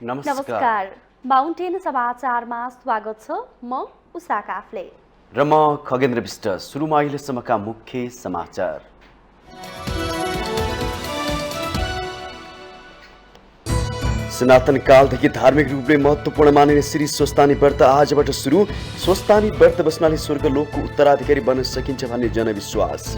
नमस्कार माउन्टेन समाचारमा स्वागत छ। म उषा काफ्ले र म खगेन्द्र विष्ट। सुरुमा अहिलेसम्मका मुख्य समाचार। सनातन कालदेखि धार्मिक रूपले महत्त्वपूर्ण मानिने श्री स्वस्तानी व्रत आजबाट सुरु। स्वस्तानी व्रत बस्नाले स्वर्गलोकको उत्तराधिकारी बन्न सकिन्छ भन्ने जनविश्वास।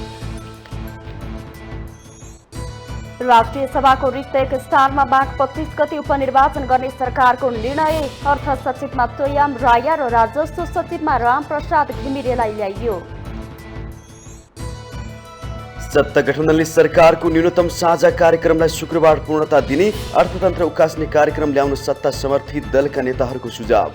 राष्ट्रिय सभाको रिक्त एक स्थानमा माघ 25 गते उपनिर्वाचन गर्ने सरकारको निर्णय। अर्थ सचिवमा तोयाम राया र राजस्व सचिवमा रामप्रसाद घिमिरेलाई ल्याइयो। सत्ता गठबन्धनले सरकारको न्यूनतम साझा कार्यक्रमलाई शुक्रबार पूर्णता दिने। अर्थतन्त्र उकास्ने कार्यक्रम ल्याउन सत्ता समर्थित दलका नेताहरूको सुझाव।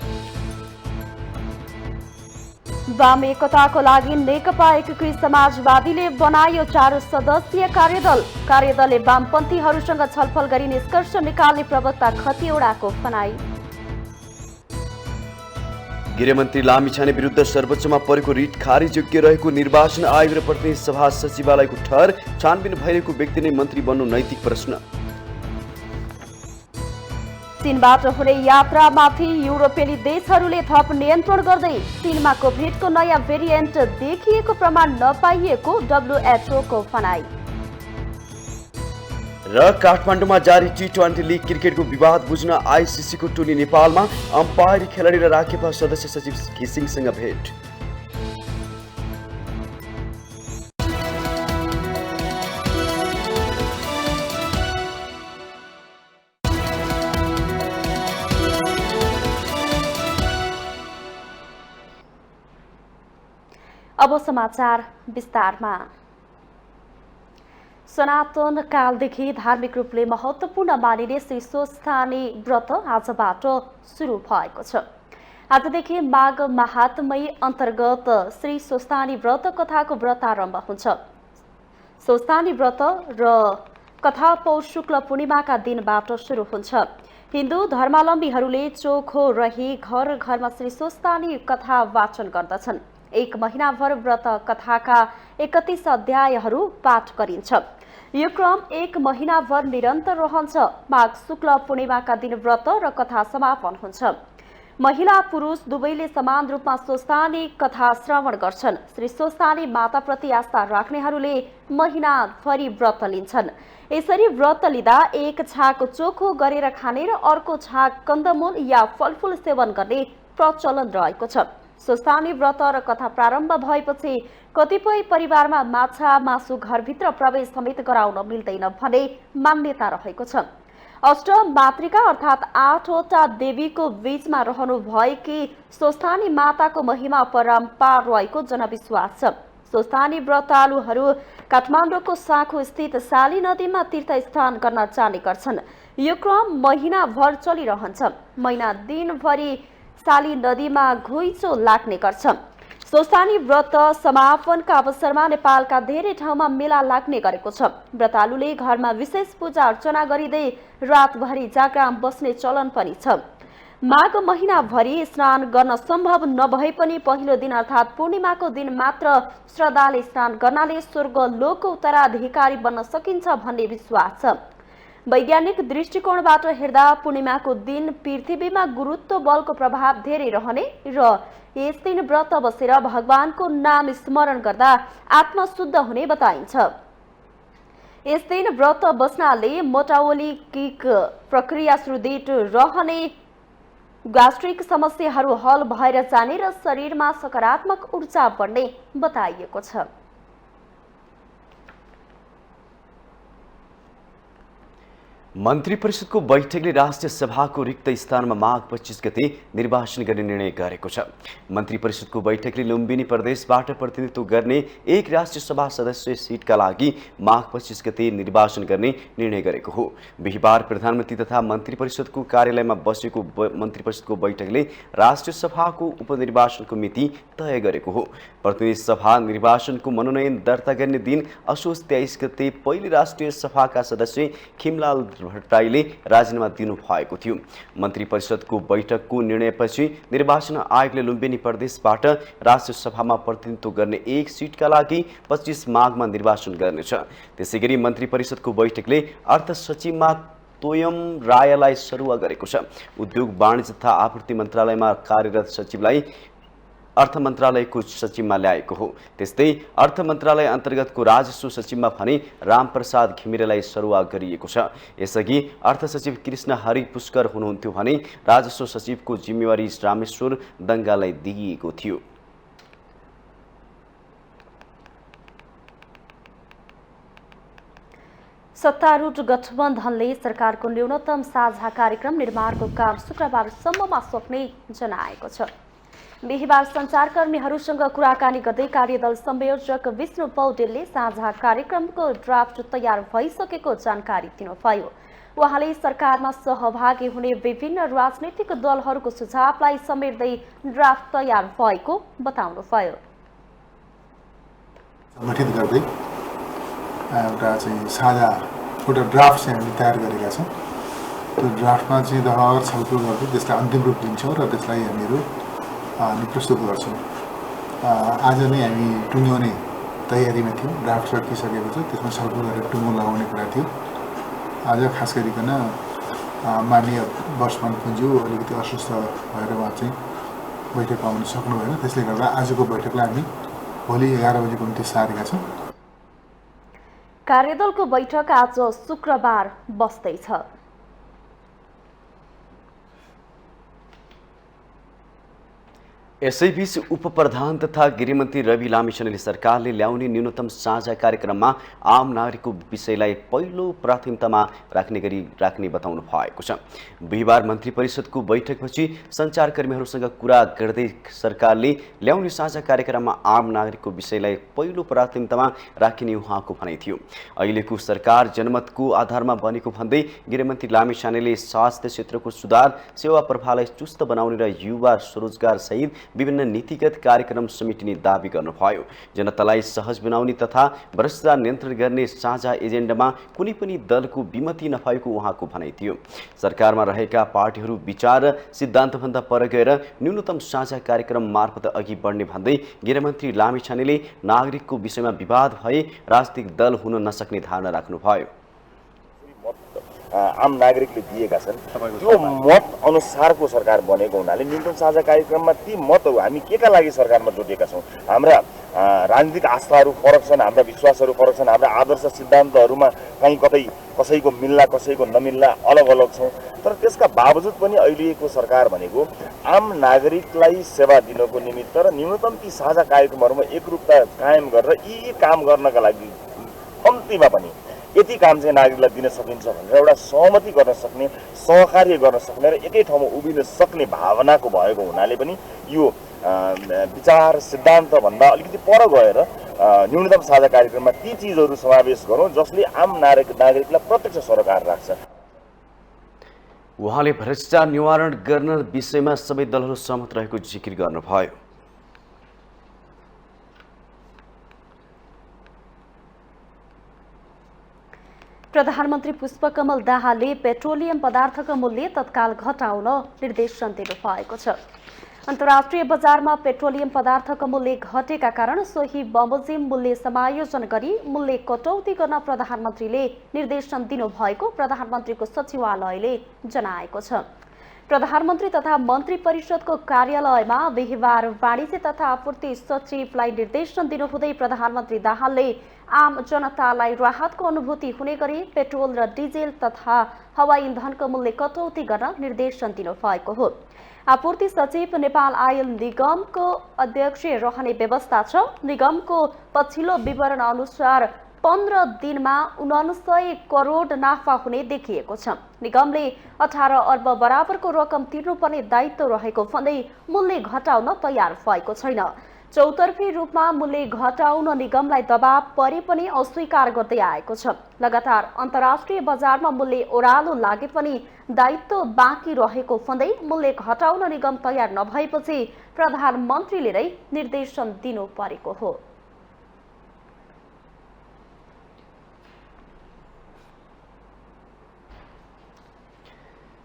वाम एकताको लागि नेकपा एकीकृत समाजवादीले बनायो 4 सदस्यीय कार्यदल। कार्यदलले वामपन्थीहरूसँग छलफल गरी निष्कर्ष निकाल्ने प्रवक्ता खतिवड़ाको भनाई। गृहमन्त्री लामिछाने विरुद्ध सर्वोच्चमा परेको रिट खारिज योग्य रहेको निर्वाचन आयोग र प्रतिनिधि सभा सचिवालयको ठहर। छानबिन भइरहेको व्यक्ति नै मन्त्री बन्नु नैतिक प्रश्न। चीनबाट हुने यात्रामाथि युरोपेली देशहरूले थप नियन्त्रण गर्दै। चीनमा कोभिडको नयाँ भेरिएन्ट देखिएको प्रमाण नपाइएको WHO को भनाई। र काठमाडौँमा जारी T20 लिग क्रिकेटको विवाद बुझ्न ICC को टोली नेपालमा। अम्पायर खेलाडी र राखेपा सदस्य सचिव घिसिङसँग भेट। अब समाचार विस्तारमा। सनातन कालदेखि धार्मिक रूपले महत्त्वपूर्ण मानिने श्री स्वस्तानी व्रत आजबाट सुरु भएको छ। आजदेखि माघ महात्म्य अन्तर्गत श्री स्वस्तानी व्रत कथाको व्रत आरम्भ हुन्छ। स्वस्तानी व्रत र कथा पौष शुक्ल पूर्णिमाका दिनबाट सुरु हुन्छ। हिन्दू धर्मावलम्बीहरूले चोखो रही घर घरमा श्री स्वस्तानी कथा वाचन गर्दछन्। 1 महिनाभर व्रत कथाका 31 अध्यायहरू पाठ गरिन्छ। यो क्रम 1 महिनाभर निरन्तर रहन्छ। माघ शुक्ल पूर्णिमाका दिन व्रत र कथा समापन हुन्छ। महिला पुरुष दुवैले समान रूपमा स्वस्तानी कथा श्रवण गर्छन्। श्री स्वस्तानी माताप्रति आस्था राख्नेहरूले महिनाभरि व्रत लिन्छन्। यसरी व्रत लिँदा एक छाक चोखो गरेर खाने र अर्को छाक कन्दमूल या फलफूल सेवन गर्ने प्रचलन रहेको छ। स्वस्तानी व्रत र कथा प्रारम्भ भएपछि कतिपय परिवारमा माछा मासु घरभित्र प्रवेश समेत गराउन मिल्दैन भन्ने मान्यता रहेको छ। अष्टमातृका अर्थात् 8वटा देवीको बीचमा रहनु भएकी स्वस्तानी माताको महिमा परम्पार रहेको जनविश्वास छ। स्वस्तानी व्रतालुहरू काठमाडौँको साँखु स्थित साली नदीमा तीर्थ स्नान गर्न जाने गर्छन्। यो क्रम महिनाभर चलिरहन्छ। महिना दिनभरि साली नदीमा घुइँचो लाग्ने गर्छ। स्वस्तानी व्रत समापनका अवसरमा नेपालका धेरै ठाउँमा मेला लाग्ने गरेको छ। व्रतालुले घरमा विशेष पूजा अर्चना गरिँदै रातभरि जागराम बस्ने चलन पनि छ। माघ महिनाभरि स्नान गर्न सम्भव नभए पनि पहिलो दिन अर्थात् पूर्णिमाको दिन मात्र श्रद्धाले स्नान गर्नाले स्वर्ग लोकको उत्तराधिकारी बन्न सकिन्छ भन्ने विश्वास छ। वैज्ञानिक दृष्टिकोणबाट हेर्दा पूर्णिमाको दिन पृथ्वीमा गुरुत्व बलको प्रभाव धेरै रहने र यस दिन व्रत बसेर भगवानको नाम स्मरण गर्दा आत्मा शुद्ध हुने बताइन्छ। यस दिन व्रत बस्नाले मेटाबोलिक प्रक्रिया सुदृढ रहने, ग्यास्ट्रिक समस्याहरू हल भएर जाने र शरीरमा सकारात्मक ऊर्जा बढ्ने बताइएको छ। मन्त्री परिषदको बैठकले राष्ट्रिय सभाको रिक्त स्थानमा माघ 25 गते निर्वाचन गर्ने निर्णय गरेको छ। मन्त्री परिषदको बैठकले लुम्बिनी प्रदेशबाट प्रतिनिधित्व गर्ने एक राष्ट्रिय सभा सदस्य सिटका लागि माघ 25 गते निर्वाचन गर्ने निर्णय गरेको हो। बिहिबार प्रधानमन्त्री तथा मन्त्री परिषदको कार्यालयमा बसेको मन्त्री परिषदको बैठकले राष्ट्रिय सभाको उपनिर्वाचनको मिति तय गरेको हो। प्रतिनिधि सभा निर्वाचनको मनोनयन दर्ता गर्ने दिन असोज 23 गते पहिलो राष्ट्रिय सभाका सदस्य खिमलाल भट्टराईले राजीनामा दिनु भएको थियो। मन्त्री परिषदको बैठकको निर्णयपछि निर्वाचन आयोगले लुम्बिनी प्रदेशबाट राष्ट्रिय सभामा प्रतिनिधित्व गर्ने एक सिटका लागि 25 माघमा निर्वाचन गर्नेछ। त्यसैगरी मन्त्री परिषदको बैठकले अर्थ सचिवमा तोयम रायलाई सरुवा गरेको छ। उद्योग वाणिज्य तथा आपूर्ति मन्त्रालयमा कार्यरत सचिवलाई अर्थ मन्त्रालयको सचिवमा ल्याएको हो। त्यस्तै अर्थ मन्त्रालय अन्तर्गतको राजस्व सचिवमा भने रामप्रसाद घिमिरेलाई सरुवा गरिएको छ। यसअघि अर्थ सचिव कृष्ण हरि पुष्कर हुनुहुन्थ्यो भने राजस्व सचिवको जिम्मेवारी रामेश्वर दङ्गालाई दिइएको थियो। सत्तारूढ गठबन्धनले सरकारको न्यूनतम साझा कार्यक्रम निर्माणको काम शुक्रबारसम्ममा सक्ने जनाएको छ। बिहिबार सञ्चारकर्मीहरूसँग कुराकानी गर्दै कार्यदल संयोजक विष्णु पौडेलले साझा कार्यक्रमको ड्राफ्ट तयार भइसकेको जानकारी दिनुभयो। उहाँले सरकारमा सहभागी हुने विभिन्न राजनैतिक दलहरूको सुझावलाई समेट्दै ड्राफ्ट तयार भएको बताउनुभयो। गठित गर्दै एउटा चाहिँ साझा एउटा ड्राफ्ट चाहिँ हामीले तयार गरेका छौँ। त्यो ड्राफ्टमा चाहिँ दहर छलफल गर्दै त्यसलाई अन्तिम रूप दिन्छौँ र त्यसलाई हामीहरू प्रस्तुत गर्छौँ। आज नै हामी टुङ्ग्याउने तयारीमा थियौँ। ड्राफ्ट सकिसकेको छ, त्यसमा छलफल गरेर टुङ्गो लगाउने कुरा थियो। आज खास गरिकन माननीय वर्षमान पुन्ज्यू अलिकति अस्वस्थ भएर उहाँ चाहिँ बैठकमा आउन सक्नु भएन। त्यसले गर्दा आजको बैठकलाई हामी भोलि 11 बजेको निम्ति सारेका छौँ। कार्यदलको बैठक आज शुक्रबार बस्दैछ। यसैबीच उपप्रधान तथा गृहमन्त्री रवि लामिछानेले सरकारले ल्याउने न्यूनतम साझा कार्यक्रममा आम नागरिकको विषयलाई पहिलो प्राथमिकतामा राख्ने बताउनु भएको छ। बिहिबार मन्त्री परिषदको बैठकपछि सञ्चारकर्मीहरूसँग कुरा गर्दै सरकारले ल्याउने साझा कार्यक्रममा आम नागरिकको विषयलाई पहिलो प्राथमिकतामा राखिने उहाँको भनाइ थियो। अहिलेको सरकार जनमतको आधारमा बनेको भन्दै गृहमन्त्री लामिछानेले स्वास्थ्य क्षेत्रको सुधार, सेवा प्रवाहलाई चुस्त बनाउने र युवा स्वरोजगार सहित विभिन्न नीतिगत कार्यक्रम समेटिने दावी गर्नुभयो। जनतालाई सहज बनाउने तथा भ्रष्टाचार नियन्त्रण गर्ने साझा एजेन्डामा कुनै पनि दलको विमति नभएको उहाँको भनाइ थियो। सरकारमा रहेका पार्टीहरू विचार र सिद्धान्तभन्दा पर गएर न्यूनतम साझा कार्यक्रम मार्फत अघि बढ्ने भन्दै गृहमन्त्री लामिछानेले नागरिकको विषयमा विवाद भए राजनीतिक दल हुन नसक्ने धारणा राख्नुभयो। आम नागरिकले दिएका छन्, त्यो मत अनुसारको सरकार बनेको हुनाले न्यूनतम साझा कार्यक्रममा ती मतहरू हामी केका लागि सरकारमा जोडिएका छौँ। हाम्रा राजनीतिक आस्थाहरू फरक छन्, हाम्रा विश्वासहरू फरक छन्, हाम्रा आदर्श सिद्धान्तहरूमा कहीँ कतै कसैको मिल्ला कसैको नमिल्ला अलग अलग छौँ। तर त्यसका बावजुद पनि अहिलेको सरकार भनेको आम नागरिकलाई सेवा दिनको निमित्त र न्यूनतम ती साझा कार्यक्रमहरूमा एकरूपता कायम गरेर यी काम गर्नका लागि कम्तीमा पनि यति काम चाहिँ नागरिकलाई दिन सकिन्छ भनेर एउटा सहमति गर्न सक्ने, सहकार्य गर्न सक्ने र एकै ठाउँमा उभिन सक्ने भावनाको भएको हुनाले पनि यो विचार सिद्धान्तभन्दा अलिकति पर गएर न्यूनतम साझा कार्यक्रममा ती चिजहरू समावेश गरौँ जसले आम नागरिकलाई प्रत्यक्ष सरोकार राख्छ। उहाँले भ्रष्टाचार निवारण गर्न विषयमा सबै दलहरू सहमत रहेको जिकिर गर्नुभयो। प्रधानमन्त्री पुष्पकमल दाहालले पेट्रोलियम पदार्थको मूल्य तत्काल घटाउन निर्देशन दिनुभएको छ। अन्तर्राष्ट्रिय बजारमा पेट्रोलियम पदार्थको मूल्य घटेका कारण सोही बमोजिम मूल्य समायोजन गरी मूल्य कटौती गर्न प्रधानमन्त्रीले निर्देशन दिनुभएको प्रधानमन्त्रीको सचिवालयले जनाएको छ। प्रधानमन्त्री तथा मन्त्री परिषदको कार्यालयमा बिहिबार वाणिज्य तथा आपूर्ति सचिवलाई निर्देशन दिनुहुँदै प्रधानमन्त्री दाहालले आम जनतालाई राहतको अनुभूति हुने गरी पेट्रोल र डिजेल तथा हवाई इन्धनको मूल्य कटौती गर्न निर्देशन दिनुभएको हो। आपूर्ति सचिव नेपाल आयल निगमको अध्यक्ष रहने व्यवस्था छ। निगमको पछिल्लो विवरण अनुसार 15 दिनमा 99 करोड नाफा हुने देखिएको छ। निगमले 18 अर्ब बराबरको रकम तिर्नुपर्ने दायित्व रहेको भन्दै मूल्य घटाउन तयार भएको छैन। चौतर्फी रूपमा मूल्य घटाउन निगमलाई दबाव परे पनि अस्वीकार गर्दै आएको छ। लगातार अन्तर्राष्ट्रिय बजारमा मूल्य ओह्रालो लागे पनि दायित्व बाँकी रहेको भन्दै मूल्य घटाउन निगम तयार नभएपछि प्रधानमन्त्रीले नै निर्देशन दिनु परेको हो।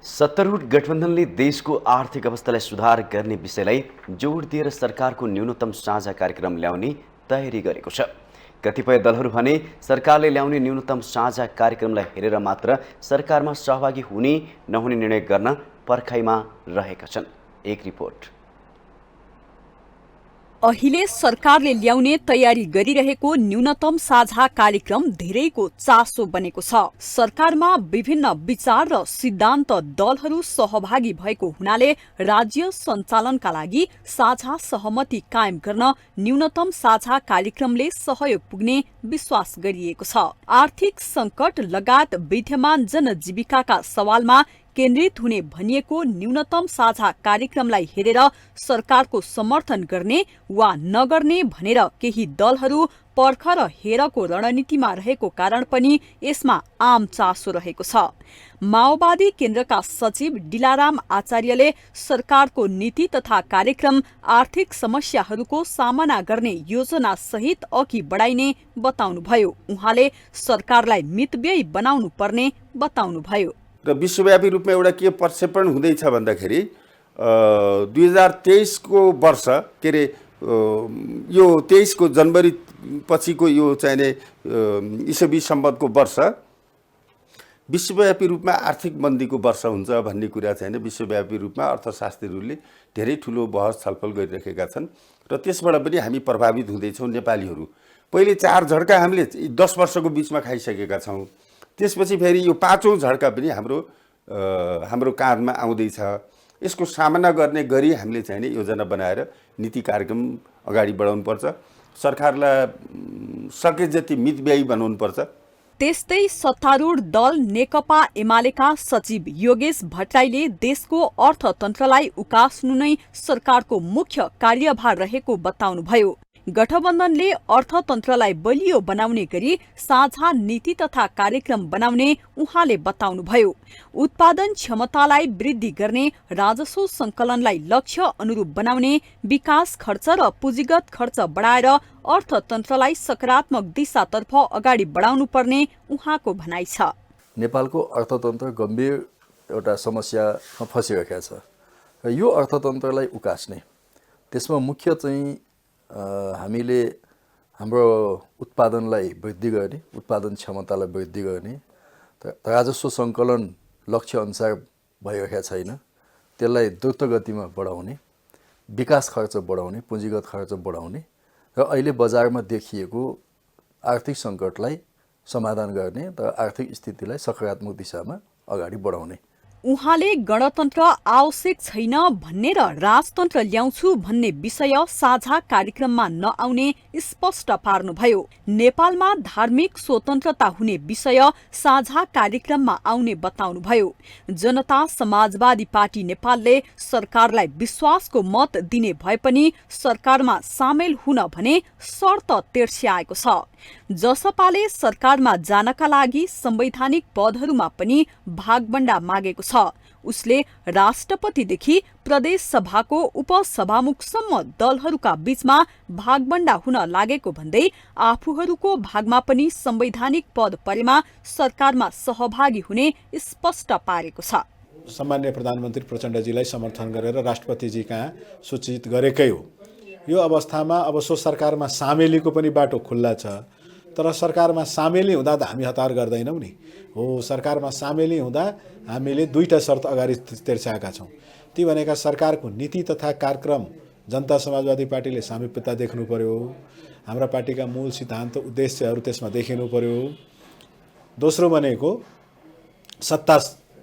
सत्तारूढ गठबन्धनले देशको आर्थिक अवस्थालाई सुधार गर्ने विषयलाई जोड दिएर सरकारको न्यूनतम साझा कार्यक्रम ल्याउने तयारी गरेको छ। कतिपय दलहरू भने सरकारले ल्याउने न्यूनतम साझा कार्यक्रमलाई हेरेर मात्र सरकारमा सहभागी हुने नहुने निर्णय गर्न पर्खाइमा रहेका छन्। एक रिपोर्ट। अहिले सरकारले ल्याउने तयारी गरिरहेको न्यूनतम साझा कार्यक्रम धेरैको चासो बनेको छ। सरकारमा विभिन्न विचार र सिद्धान्त दलहरू सहभागी भएको हुनाले राज्य सञ्चालनका लागि साझा सहमति कायम गर्न न्यूनतम साझा कार्यक्रमले सहयोग पुग्ने विश्वास गरिएको छ। आर्थिक सङ्कट लगायत विद्यमान जनजीविकाका सवालमा केन्द्रित हुने भनिएको न्यूनतम साझा कार्यक्रमलाई हेरेर सरकारको समर्थन गर्ने वा नगर्ने भनेर केही दलहरू पर्ख र हेरको रणनीतिमा रहेको कारण पनि यसमा आम चासो रहेको छ। माओवादी केन्द्रका सचिव डिलाराम आचार्यले सरकारको नीति तथा कार्यक्रम आर्थिक समस्याहरूको सामना गर्ने योजना सहित अघि बढाइने बताउनुभयो। उहाँले सरकारलाई मितव्ययी बनाउनु पर्ने बताउनुभयो। र विश्वव्यापी रूपमा एउटा के प्रक्षेपण हुँदैछ भन्दाखेरि 2023 को वर्ष के अरे यो 23 को जनवरी पछिको यो चाहिने ईसवी सम्बन्धको वर्ष विश्वव्यापी रूपमा आर्थिक मन्दीको वर्ष हुन्छ भन्ने कुरा चाहिँ विश्वव्यापी रूपमा अर्थशास्त्रीहरूले धेरै ठुलो बहस छलफल गरिरहेका छन् र त्यसबाट पनि हामी प्रभावित हुँदैछौँ। नेपालीहरू पहिले 4 झड्का हामीले 10 वर्षको बिचमा खाइसकेका छौँ। त्यसपछि फेरि यो 5औं झड्का पनि हाम्रो काँधमा आउँदैछ। यसको सामना गर्ने गरी हामीले चाहिँ योजना बनाएर नीति कार्यक्रम अगाडि बढाउनुपर्छ। सरकारलाई सके जति मितव्ययी बनाउनुपर्छ। त्यस्तै सत्तारूढ दल नेकपा एमालेका सचिव योगेश भट्टराईले देशको अर्थतन्त्रलाई उकास्नु नै सरकारको मुख्य कार्यभार रहेको बताउनुभयो। गठबन्धनले अर्थतन्त्रलाई बलियो बनाउने गरी साझा नीति तथा कार्यक्रम बनाउने उहाँले बताउनुभयो। उत्पादन क्षमतालाई वृद्धि गर्ने, राजस्व सङ्कलनलाई लक्ष्य अनुरूप बनाउने, विकास खर्च र पुँजीगत खर्च बढाएर अर्थतन्त्रलाई सकारात्मक दिशातर्फ अगाडि बढाउनु पर्ने उहाँको भनाइ छ। नेपालको अर्थतन्त्र गम्भीर एउटा समस्यामा फसिरहेको छ र यो अर्थतन्त्रलाई उकास्ने, त्यसमा मुख्य चाहिँ हामीले हाम्रो उत्पादनलाई वृद्धि गर्ने, उत्पादन क्षमतालाई वृद्धि गर्ने, राजस्व सङ्कलन लक्ष्य अनुसार भइरहेको छैन, त्यसलाई द्रुत गतिमा बढाउने, विकास खर्च बढाउने, पुँजीगत खर्च बढाउने र अहिले बजारमा देखिएको आर्थिक सङ्कटलाई समाधान गर्ने र आर्थिक स्थितिलाई सकारात्मक दिशामा अगाडि बढाउने। उहाँले गणतन्त्र आवश्यक छैन भन्ने र राजतन्त्र ल्याउँछु भन्ने विषय साझा कार्यक्रममा नआउने स्पष्ट पार्नुभयो। नेपालमा धार्मिक स्वतन्त्रता हुने विषय साझा कार्यक्रममा आउने बताउनुभयो। जनता समाजवादी पार्टी नेपालले सरकारलाई विश्वासको मत दिने भए पनि सरकारमा सामेल हुन भने शर्त तेर्स्याएको छ। जसपाले सरकारमा जानका लागि संवैधानिक पदहरूमा पनि भागबण्डा मागेको छ। उसले राष्ट्रपतिदेखि प्रदेश सभाको उपसभामुखसम्म दलहरूका बीचमा भागबण्डा हुन लागेको भन्दै आफूहरूको भागमा पनि संवैधानिक पद परेमा सरकारमा सहभागी हुने स्पष्ट पारेको छ। सम्माननीय प्रधानमन्त्री प्रचण्डजीलाई समर्थन गरेर राष्ट्रपतिजी कहाँ सूचित गरेकै हो। यो अवस्थामा अब सो सरकारमा सामेलीको पनि बाटो खुल्ला छ। तर सरकारमा सामेली हुँदा त हामी हतार गर्दैनौँ नि। हो, सरकारमा सामेली हुँदा हामीले 2टा शर्त अगाडि तेर्स्याएका छौँ। ती भनेका सरकारको नीति तथा कार्यक्रम जनता समाजवादी पार्टीले सामिप्यता देख्नु पर्यो। हाम्रा पार्टीका मूल सिद्धान्त उद्देश्यहरू त्यसमा देखिनु पर्यो। दोस्रो भनेको सत्ता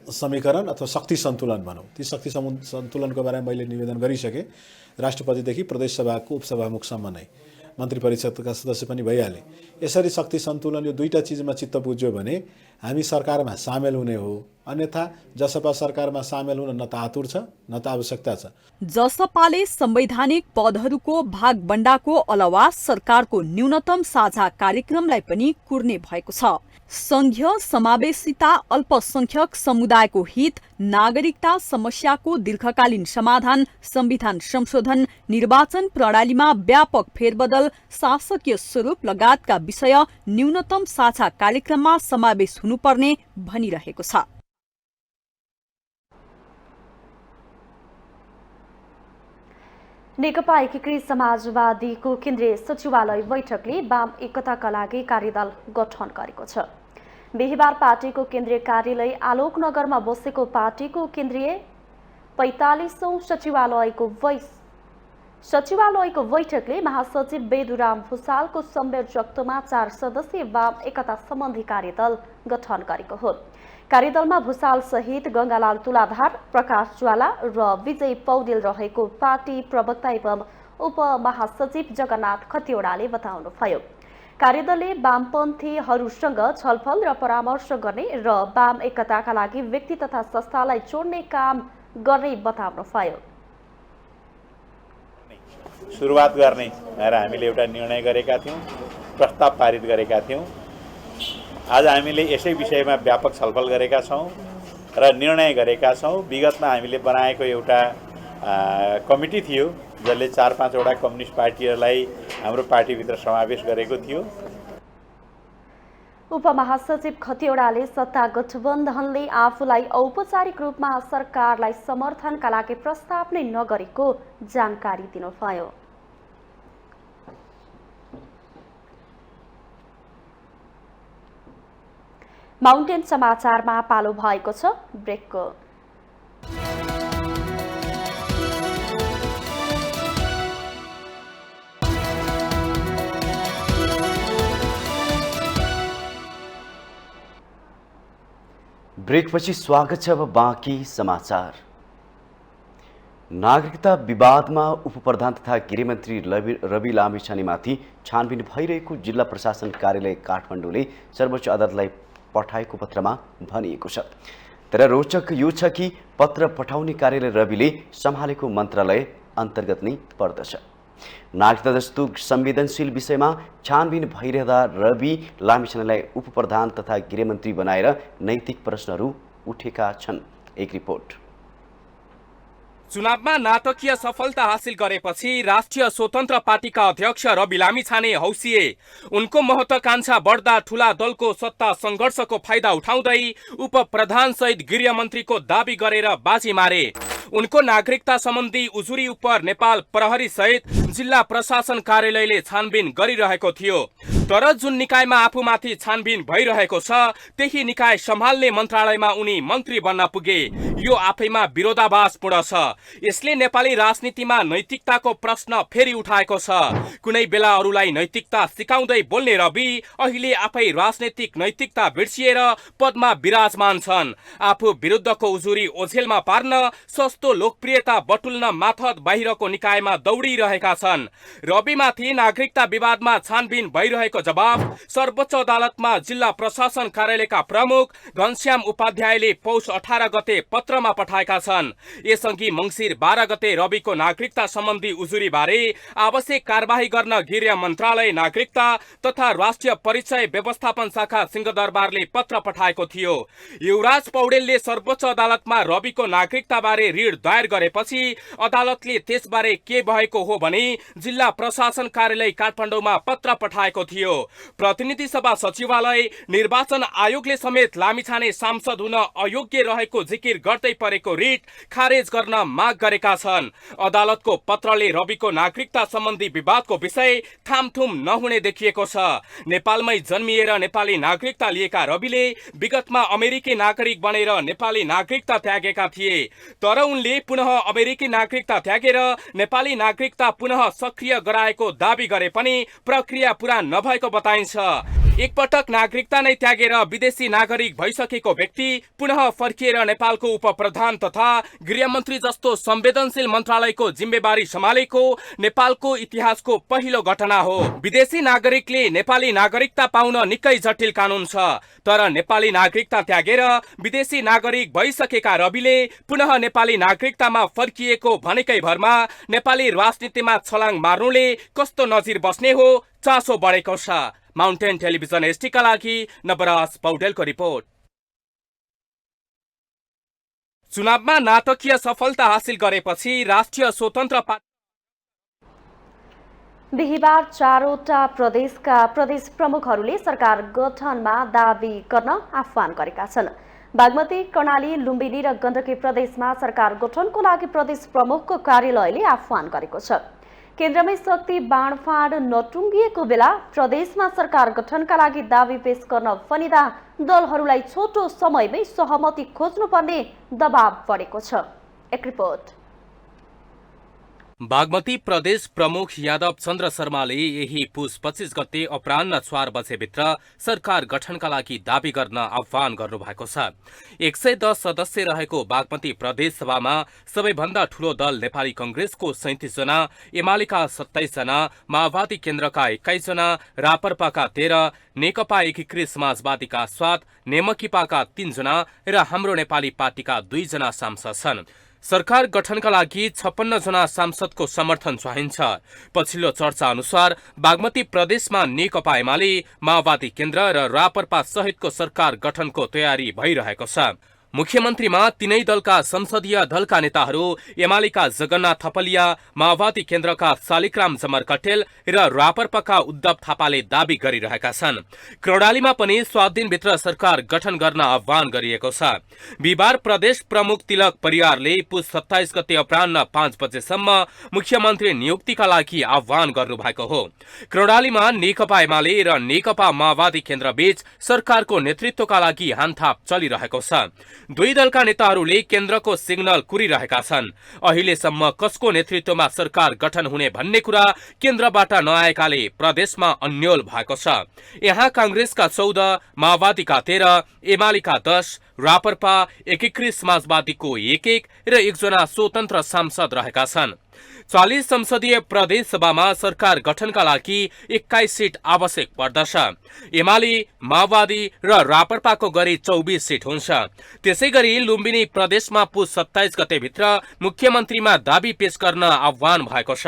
समीकरण अथवा शक्ति सन्तुलन भनौँ। ती शक्ति सन्तुलनको बारेमा मैले निवेदन गरिसकेँ। राष्ट्रपतिदेखि प्रदेश सभाको उपसभामुखसम्म नै मन्त्री परिषदका सदस्य पनि भइहाले। यसरी शक्ति सन्तुलन यो 2टा चिजमा चित्त बुझ्यो भने हामी सरकारमा सामेल हुने हो। अन्यथा जसपा सरकारमा सामेल हुन न त आतुर छ न त आवश्यकता छ। जसपाले संवैधानिक पदहरूको भागबण्डाको अलावा सरकारको न्यूनतम साझा कार्यक्रमलाई पनि कुर्ने भएको छ। संघीय समावेशिता, अल्पसंख्यक समुदायको हित, नागरिकता समस्याको दीर्घकालीन समाधान, संविधान संशोधन, निर्वाचन प्रणालीमा व्यापक फेरबदल, शासकीय स्वरूप लगायतका विषय न्यूनतम साझा कार्यक्रममा समावेश हुनुपर्ने भनिरहेको छ। नेकपा एकीकृत समाजवादीको केन्द्रीय सचिवालय बैठकले वाम एकताका लागि कार्यदल गठन गरेको छ। बिहिबार पार्टीको केन्द्रीय कार्यालय आलोकनगरमा बसेको पार्टीको केन्द्रीय 45औं सचिवालयको बैठकले महासचिव बेदुराम भुसालको संयोजकत्वमा 4 सदस्यीय वाम एकता सम्बन्धी कार्यदल गठन गरेको हो। कार्यदलमा भुसाल सहित गंगालाल तुलाधार, प्रकाश ज्वाला र विजय पौडेल रहेको पार्टी प्रवक्ता एवं उपमहासचिव जगन्नाथ खतिवड़ाले बताउनुभयो। कार्यदलले वामपन्थीहरूसँग छलफल र परामर्श गर्ने र वाम एकताका लागि व्यक्ति तथा संस्थालाई जोड्ने काम गर्ने बताउनुभयो। सुरुवात गर्ने भनेर हामीले एउटा निर्णय गरेका थियौँ, प्रस्ताव पारित गरेका थियौँ। आज हामीले यसै विषयमा व्यापक छलफल गरेका छौँ र निर्णय गरेका छौँ। विगतमा हामीले बनाएको एउटा कमिटी थियो जसले 4-5 वटा कम्युनिस्ट पार्टीहरूलाई हाम्रो पार्टीभित्र समावेश गरेको थियो। उपमहासचिव खतिवड़ाले सत्ता गठबन्धनले आफूलाई औपचारिक रूपमा सरकारलाई समर्थनका लागि प्रस्ताव नै नगरेको जानकारी दिनुभयो। माउन्टेन समाचारमा पालो भएको छ ब्रेकको। ब्रेकपछि स्वागत छ। अब बाँकी समाचार। नागरिकता विवादमा उपप्रधान तथा गृहमन्त्री रवि लामिछानेमाथि छानबिन भइरहेको जिल्ला प्रशासन कार्यालय काठमाडौँले सर्वोच्च अदालतलाई पठाएको पत्रमा भनिएको छ। तर रोचक यो छ कि पत्र पठाउने कार्यालय रविले सम्हालेको मन्त्रालय अन्तर्गत नै पर्दछ। नागरिकता जस्तो संवेदनशील विषयमा छानबिन भइरहँदा रवि लामिछानेलाई उपप्रधान तथा गृहमन्त्री बनाएर नैतिक प्रश्नहरू उठेका छन्। एक रिपोर्ट। चुनावमा नाटकीय सफलता हासिल गरेपछि राष्ट्रिय स्वतन्त्र पार्टीका अध्यक्ष रवि लामिछाने हौसिए। उनको महत्वाकांक्षा बढ्दा ठूला दलको सत्ता संघर्षको फाइदा उठाउँदै उपप्रधान सहित गृहमन्त्रीको दाबी गरेर बाजी मारे। उनको नागरिकता सम्बन्धी उजुरी उप नेपाल प्रहरी सहित जिल्ला प्रशासन कार्यालयले छानबिन गरिरहेको थियो। तर जुन निकायमा आफूमाथि छानबिन भइरहेको छ त्यही निकाय सम्हाल्ने मन्त्रालयमा उनी मन्त्री बन्न पुगे। यो आफैमा विरोधाभासपूर्ण छ। यसले नेपाली राजनीतिमा नैतिकताको प्रश्न फेरि उठाएको छ। कुनै बेला अरूलाई नैतिकता सिकाउँदै बोल्ने रवि अहिले आफै राजनीतिक नैतिकता बिर्सिएर पदमा विराजमान छन्। आफू विरुद्धको उजुरी ओझेलमा पार्न सस्तो लोकप्रियता बटुल्न माथत बाहिरको निकायमा दौडिरहेका छन्। रविमाथि नागरिकता विवादमा छानबिन भइरहेको जवाब सर्वोच्च अदालतमा जिल्ला प्रशासन कार्यालयका प्रमुख घनश्याम उपाध्यायले पौष 18 गते पत्रमा पठाएका छन्। यसअघि मङ्सिर 12 गते रविको नागरिकता सम्बन्धी उजुरी बारे आवश्यक कारबाही गर्न गृह मन्त्रालय नागरिकता तथा राष्ट्रिय परिचय व्यवस्थापन शाखा सिंहदरबारले पत्र पठाएको थियो। युवराज पौडेलले सर्वोच्च अदालतमा रविको नागरिकता बारे ऋण दायर गरेपछि अदालतले त्यसबारे के भएको हो भने जिल्ला प्रशासन कार्यालय काठमाडौँमा पत्र पठाएको थियो। प्रतिनिधि सभा सचिवालय निर्वाचन आयोगले समेत लामिछाने सांसद हुन अयोग्य रहेको जिकिर गर्दै परेको रिट खारेज गर्न माग गरेका छन्। अदालतको पत्रले रविको नागरिकता सम्बन्धी विवादको विषय थामथुम नहुने देखिएको छ। नेपालमै जन्मिएर नेपाली नागरिकता लिएका रविले विगतमा अमेरिकी नागरिक बनेर नेपाली नागरिकता त्यागेका थिए। तर उनले पुनः अमेरिकी नागरिकता त्यागेर नेपाली नागरिकता पुनः सक्रिय गराएको दावी गरे पनि प्रक्रिया पूरा नभएको बताइन्छ। एकपटक नागरिकता नै त्यागेर विदेशी नागरिक भइसकेको व्यक्ति पुनः फर्किएर नेपालको उपप्रधान तथा गृहमन्त्री जस्तो संवेदनशील मन्त्रालयको जिम्मेवारी सम्हालेको नेपालको इतिहासको पहिलो घटना हो। विदेशी नागरिकले नेपाली नागरिकता पाउन निकै जटिल कानून छ। तर नेपाली नागरिकता त्यागेर विदेशी नागरिक भइसकेका रविले पुनः नेपाली नागरिकतामा फर्किएको भनेकै भरमा नेपाली राजनीतिमा छलाङ मार्नुले कस्तो नजिर बस्ने हो चासो बढेको छ। माउन्टेन टेलिभिजन एसटीका लागि नवराज पौडेलको रिपोर्ट। चुनावमा नाटकीय सफलता हासिल गरेपछि राष्ट्रिय स्वतन्त्र बिहिबार 4वटा प्रदेशका प्रदेश प्रमुखहरूले सरकार गठनमा दाबी गर्न आह्वान गरेका छन्। बागमती, कर्णाली, लुम्बिनी र गण्डकी प्रदेशमा सरकार गठनको लागि प्रदेश प्रमुखको कार्यालयले आह्वान गरेको छ। केन्द्रमै शक्ति बाँडफाँड नटुङ्गिएको बेला प्रदेशमा सरकार गठनका लागि दावी पेश गर्न फनिदा दलहरूलाई छोटो समयमै सहमति खोज्नुपर्ने दबाव बढेको छ। एक रिपोर्ट। बागमती प्रदेश प्रमुख यादव चन्द्र शर्माले यही पुस 25 गते अपराह्न 4 बजेभित्र सरकार गठनका लागि दावी गर्न आह्वान गर्नुभएको छ। 110 सदस्य रहेको बागमती प्रदेश सभामा सबैभन्दा ठूलो दल नेपाली कंग्रेसको 37 जना, एमालेका 27 जना, माओवादी केन्द्रका 21 जना, रापरपाका 13, नेकपा एकीकृत समाजवादीका 7, नेमकिपाका 3 जना र हाम्रो नेपाली पार्टीका 2 जना सांसद छन्। सरकार गठनका लागि 56 जना सांसदको समर्थन चाहिन्छ। पछिल्लो चर्चा अनुसार बागमती प्रदेशमा नेकपा एमाले, माओवादी केन्द्र र रापरपा सहितको सरकार गठनको तयारी भइरहेको छ। मुख्यमन्त्रीमा तीनै दलका संसदीय दलका नेताहरू, एमालेका जगन्नाथ थपलिया, माओवादी केन्द्रका शालिग्राम जमर कटेल र रापरपाका उद्धव थापाले दावी गरिरहेका छन्। कर्णालीमा पनि 7 दिनभित्र सरकार गठन गर्न आह्वान गरिएको छ। बिहिबार प्रदेश प्रमुख तिलक परियारले पुस 27 गते अपराह्न 5 बजेसम्म मुख्यमन्त्री नियुक्तिका लागि आह्वान गर्नुभएको हो। कर्णालीमा नेकपा एमाले र नेकपा माओवादी केन्द्र बीच सरकारको नेतृत्वका लागि हानथाप चलिरहेको छ। दुई दलका नेताहरूले केन्द्रको सिग्नल कुरिरहेका छन्। अहिलेसम्म कसको नेतृत्वमा सरकार गठन हुने भन्ने कुरा केन्द्रबाट नआएकाले प्रदेशमा अन्यल भएको छ। यहाँ कांग्रेसका 14, माओवादीका 13, एमालेका 10, रापरपा, एकीकृत समाजवादीको 1 र 1 जना स्वतन्त्र सांसद रहेका छन्। 40 संसदीय प्रदेश सभामा सरकार गठनका लागि 21 सीट आवश्यक पर्दछ। एमाले, माओवादी र रापरपाको गरी 24 सीट हुन्छ। त्यसैगरी लुम्बिनी प्रदेशमा पुस 27 गतेभित्र मुख्यमन्त्रीमा दावी पेश गर्न आह्वान भएको छ।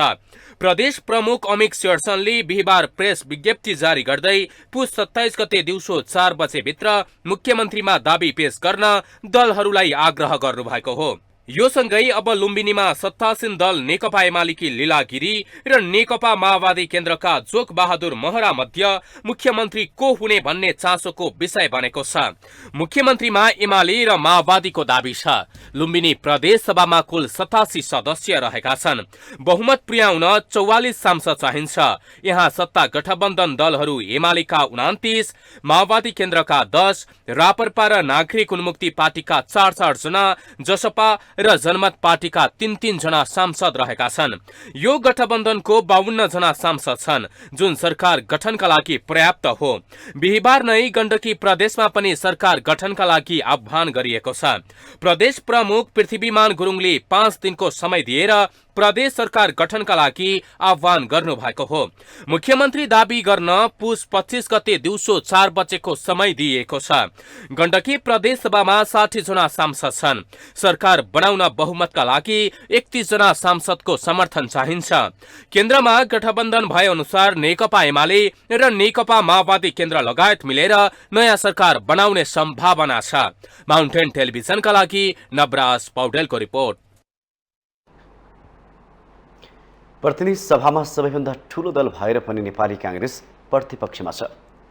प्रदेश प्रमुख अमित शेरचनले बिहिबार प्रेस विज्ञप्ति जारी गर्दै पुस 27 गते दिउँसो 4 बजेभित्र मुख्यमन्त्रीमा दावी पेश गर्न दलहरूलाई आग्रह गर्नुभएको हो। यो सँगै अब लुम्बिनीमा सत्तासीन दल नेकपा एमालेकी लीला गिरी र नेकपा माओवादी केन्द्रका जोक बहादुर महरा मध्य मुख्यमन्त्री को हुने भन्ने चासोको विषय बनेको छ। मुख्यमन्त्रीमा एमाले र माओवादीको दावी छ। लुम्बिनी प्रदेश सभामा कुल 87 सदस्य रहेका छन्। बहुमत पुर्याउन 44 सांसद चाहिन्छ। यहाँ सत्ता गठबन्धन दलहरू एमालेका 29, माओवादी केन्द्रका 10, रापरपा र नागरिक उन्मुक्ति पार्टीका 4 जना, जसपा र जनमत पार्टीका 3 जना सांसद रहेका छन्। यो गठबन्धनको 52 जना सांसद छन्, जुन सरकार गठनका लागि पर्याप्त हो। बिहिबार नै गण्डकी प्रदेशमा पनि सरकार गठनका लागि आह्वान गरिएको छ। प्रदेश प्रमुख पृथ्वीमान गुरुङले 5 दिनको समय दिएर प्रदेश सरकार गठनका लागि आह्वान गर्नुभएको हो। मुख्यमन्त्री दावी गर्न पुस 25 गते दिउँसो 4 बजेको समय दिइएको छ। गण्डकी प्रदेश सभामा 60 जना सांसद छन्। सरकार बनाउन बहुमतका लागि 31 जना सांसदको समर्थन चाहिन्छ। केन्द्रमा गठबन्धन भए अनुसार नेकपा एमाले र नेकपा माओवादी केन्द्र लगायत मिलेर नयाँ सरकार बनाउने सम्भावना छ। माउन्टेन टेलिभिजनका लागि नवराज पौडेलको रिपोर्ट। प्रतिनिधि सभामा सबैभन्दा ठूलो दल भएर पनि नेपाली कांग्रेस प्रतिपक्षमा छ।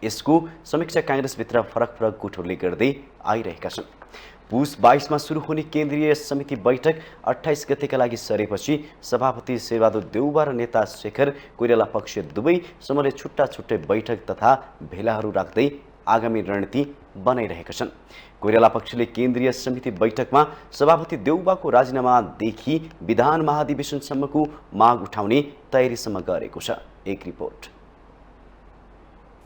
यसको समीक्षा कांग्रेसभित्र फरक गुटहरूले गर्दै आइरहेका छन्। पुस 22 मा सुरु हुने केन्द्रीय समिति बैठक 28 गतेका लागि सरेपछि सभापति शेरबहादुर देउवा र नेता शेखर कोइराला पक्ष दुवै समूहले छुट्टा छुट्टै बैठक तथा भेलाहरू राख्दै आगामी रणनीति बनाइरहेका छन्। कोइराला पक्षले केन्द्रीय समिति बैठकमा सभापति देउवाको राजीनामादेखि विधान महाधिवेशनसम्मको माग उठाउने तयारीसम्म गरेको छ। एक रिपोर्ट।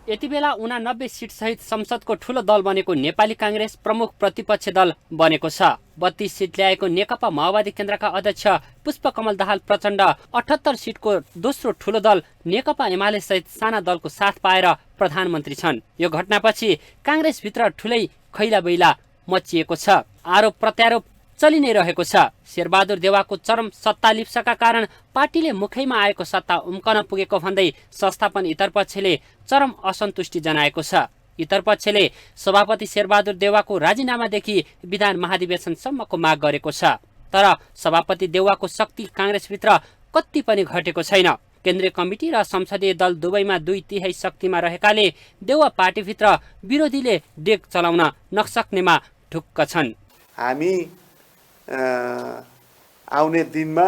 यति बेला 89 सीट सहित संसदको ठूलो दल बनेको नेपाली कांग्रेस प्रमुख प्रतिपक्ष दल बनेको छ। 32 सीट ल्याएको नेकपा माओवादी केन्द्रका अध्यक्ष पुष्पकमल दाहाल प्रचण्ड 78 सीटको दोस्रो ठूलो दल नेकपा एमाले सहित साना दलको साथ पाएर प्रधानमन्त्री छन्। यो घटनापछि कांग्रेसभित्र ठूलै खैला बैला मचिएको छ। आरोप प्रत्यारोप चलि नै रहेको छ। शेरबहादुर देउवाको चरम सत्ता लिप्सका कारण पार्टीले मुखैमा आएको सत्ता उम्कन पुगेको भन्दै संस्थापन इतर पक्षले चरम असन्तुष्टि जनाएको छ। इतर पक्षले सभापति शेरबहादुर देउवाको राजीनामादेखि विधान महाधिवेशनसम्मको माग गरेको छ। तर सभापति देउवाको शक्ति कांग्रेसभित्र कति पनि घटेको छैन। केन्द्रीय कमिटी र संसदीय दल दुवैमा 2/3 शक्तिमा रहेकाले देउवा पार्टीभित्र विरोधीले डेग चलाउन नसक्नेमा ढुक्क छन्। हामी आउने दिनमा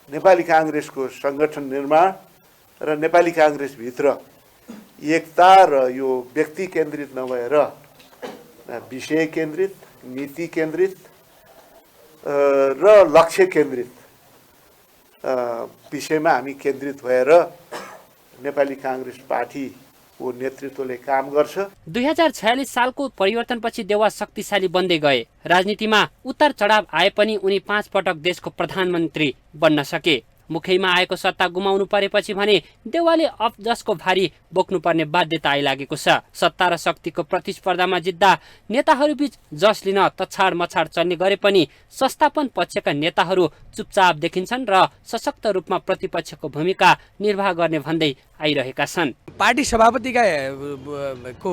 नेपाली काङ्ग्रेसको सङ्गठन निर्माण र नेपाली काङ्ग्रेसभित्र एकता र यो व्यक्ति केन्द्रित नभएर विषय केन्द्रित, नीति केन्द्रित र लक्ष्य केन्द्रित विषयमा हामी केन्द्रित भएर नेपाली काङ्ग्रेस पार्टीको नेतृत्वले काम गर्छ। 2046 सालको परिवर्तनपछि देउवा शक्तिशाली बन्दै गए। राजनीतिमा उतार चढाव आए पनि उनी 5 पटक देशको प्रधानमन्त्री बन्न सके। मुखैमा आएको सत्ता गुमाउनु परेपछि भने देउवाले अफजसको भारी बोक्नुपर्ने बाध्यता आइलागेको छ। सत्ता र शक्तिको प्रतिस्पर्धामा जित्दा नेताहरूबीच जस लिन तछाड मछाड चल्ने गरे पनि संस्थापन पक्षका नेताहरू चुपचाप देखिन्छन् र सशक्त रूपमा प्रतिपक्षको भूमिका निर्वाह गर्ने भन्दै आइरहेका छन्। पार्टी सभापतिका को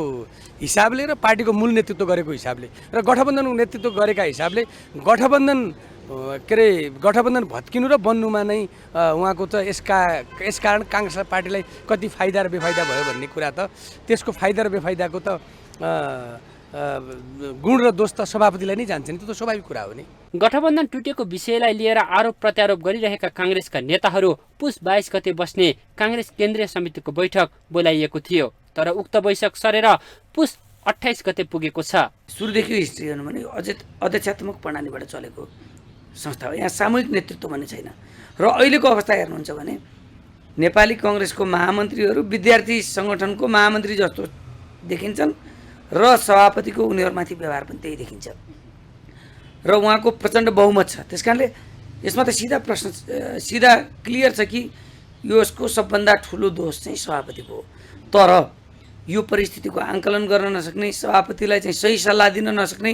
हिसाबले र पार्टीको मूल नेतृत्व गरेको हिसाबले र गठबन्धनको नेतृत्व गरेका हिसाबले गठबन्धन भत्किनु र बन्नुमा नै उहाँको त यस कारण काङ्ग्रेस पार्टीलाई कति फाइदा र बेफाइदा भयो भन्ने कुरा त त्यसको फाइदा र बेफाइदाको त गुण र दोष त सभापतिलाई नै जान्छ नि, त्यो त स्वाभाविक कुरा हो नि। गठबन्धन टुटेको विषयलाई लिएर आरोप प्रत्यारोप गरिरहेका काङ्ग्रेसका नेताहरू पुस 22 गते बस्ने काङ्ग्रेस केन्द्रीय समितिको बैठक बोलाइएको थियो, तर उक्त बैठक सरेर पुस 28 गते पुगेको छ। सुरुदेखि हिस्ट्री हेर्नु भने अध्यक्षात्मक प्रणालीबाट चलेको संस्था हो, यहाँ सामूहिक नेतृत्व भन्ने छैन। र अहिलेको अवस्था हेर्नुहुन्छ भने नेपाली काङ्ग्रेसको महामन्त्रीहरू विद्यार्थी सङ्गठनको महामन्त्री जस्तो देखिन्छन् र सभापतिको उनीहरूमाथि व्यवहार पनि त्यही देखिन्छ र उहाँको प्रचण्ड बहुमत छ। त्यसकारणले यसमा त सिधा क्लियर छ कि यसको सबभन्दा ठुलो दोष चाहिँ सभापतिको हो। तर यो परिस्थितिको आकलन गर्न नसक्ने, सभापतिलाई चाहिँ सही सल्लाह दिन नसक्ने,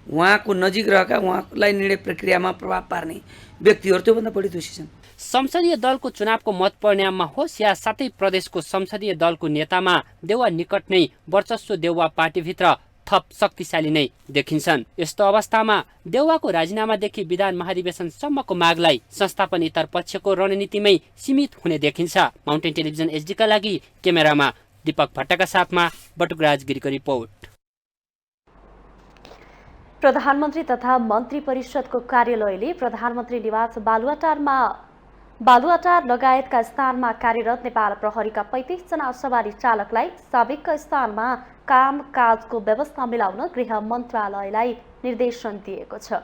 उहाँको नजिक रहेका उहाँलाई निर्णय प्रक्रियामा प्रभाव पार्ने व्यक्तिहरू त्योभन्दा बढी दोषी छन्। संसदीय दलको चुनावको मत परिणाममा होस् या सातै प्रदेशको संसदीय दलको नेतामा देउवा निकट नै वर्चस्व देउवा पार्टीभित्र थप शक्तिशाली नै देखिन्छन्। यस्तो अवस्थामा देउवाको राजीनामादेखि विधान महाधिवेशनसम्मको मागलाई संस्थापन इतर पक्षको रणनीतिमै सीमित हुने देखिन्छ। माउन्टेन टेलिभिजन एचडीका लागि क्यामेरामा दीपक भट्टका साथमा बटुकराज गिरीको रिपोर्ट। प्रधानमन्त्री तथा मन्त्री परिषदको कार्यालयले प्रधानमन्त्री निवास बालुवाटार लगायतका स्थानमा कार्यरत नेपाल प्रहरीका 35 जना सवारी चालकलाई साबिकका स्थानमा कामकाजको व्यवस्था मिलाउन गृह मन्त्रालयलाई निर्देशन दिएको छ।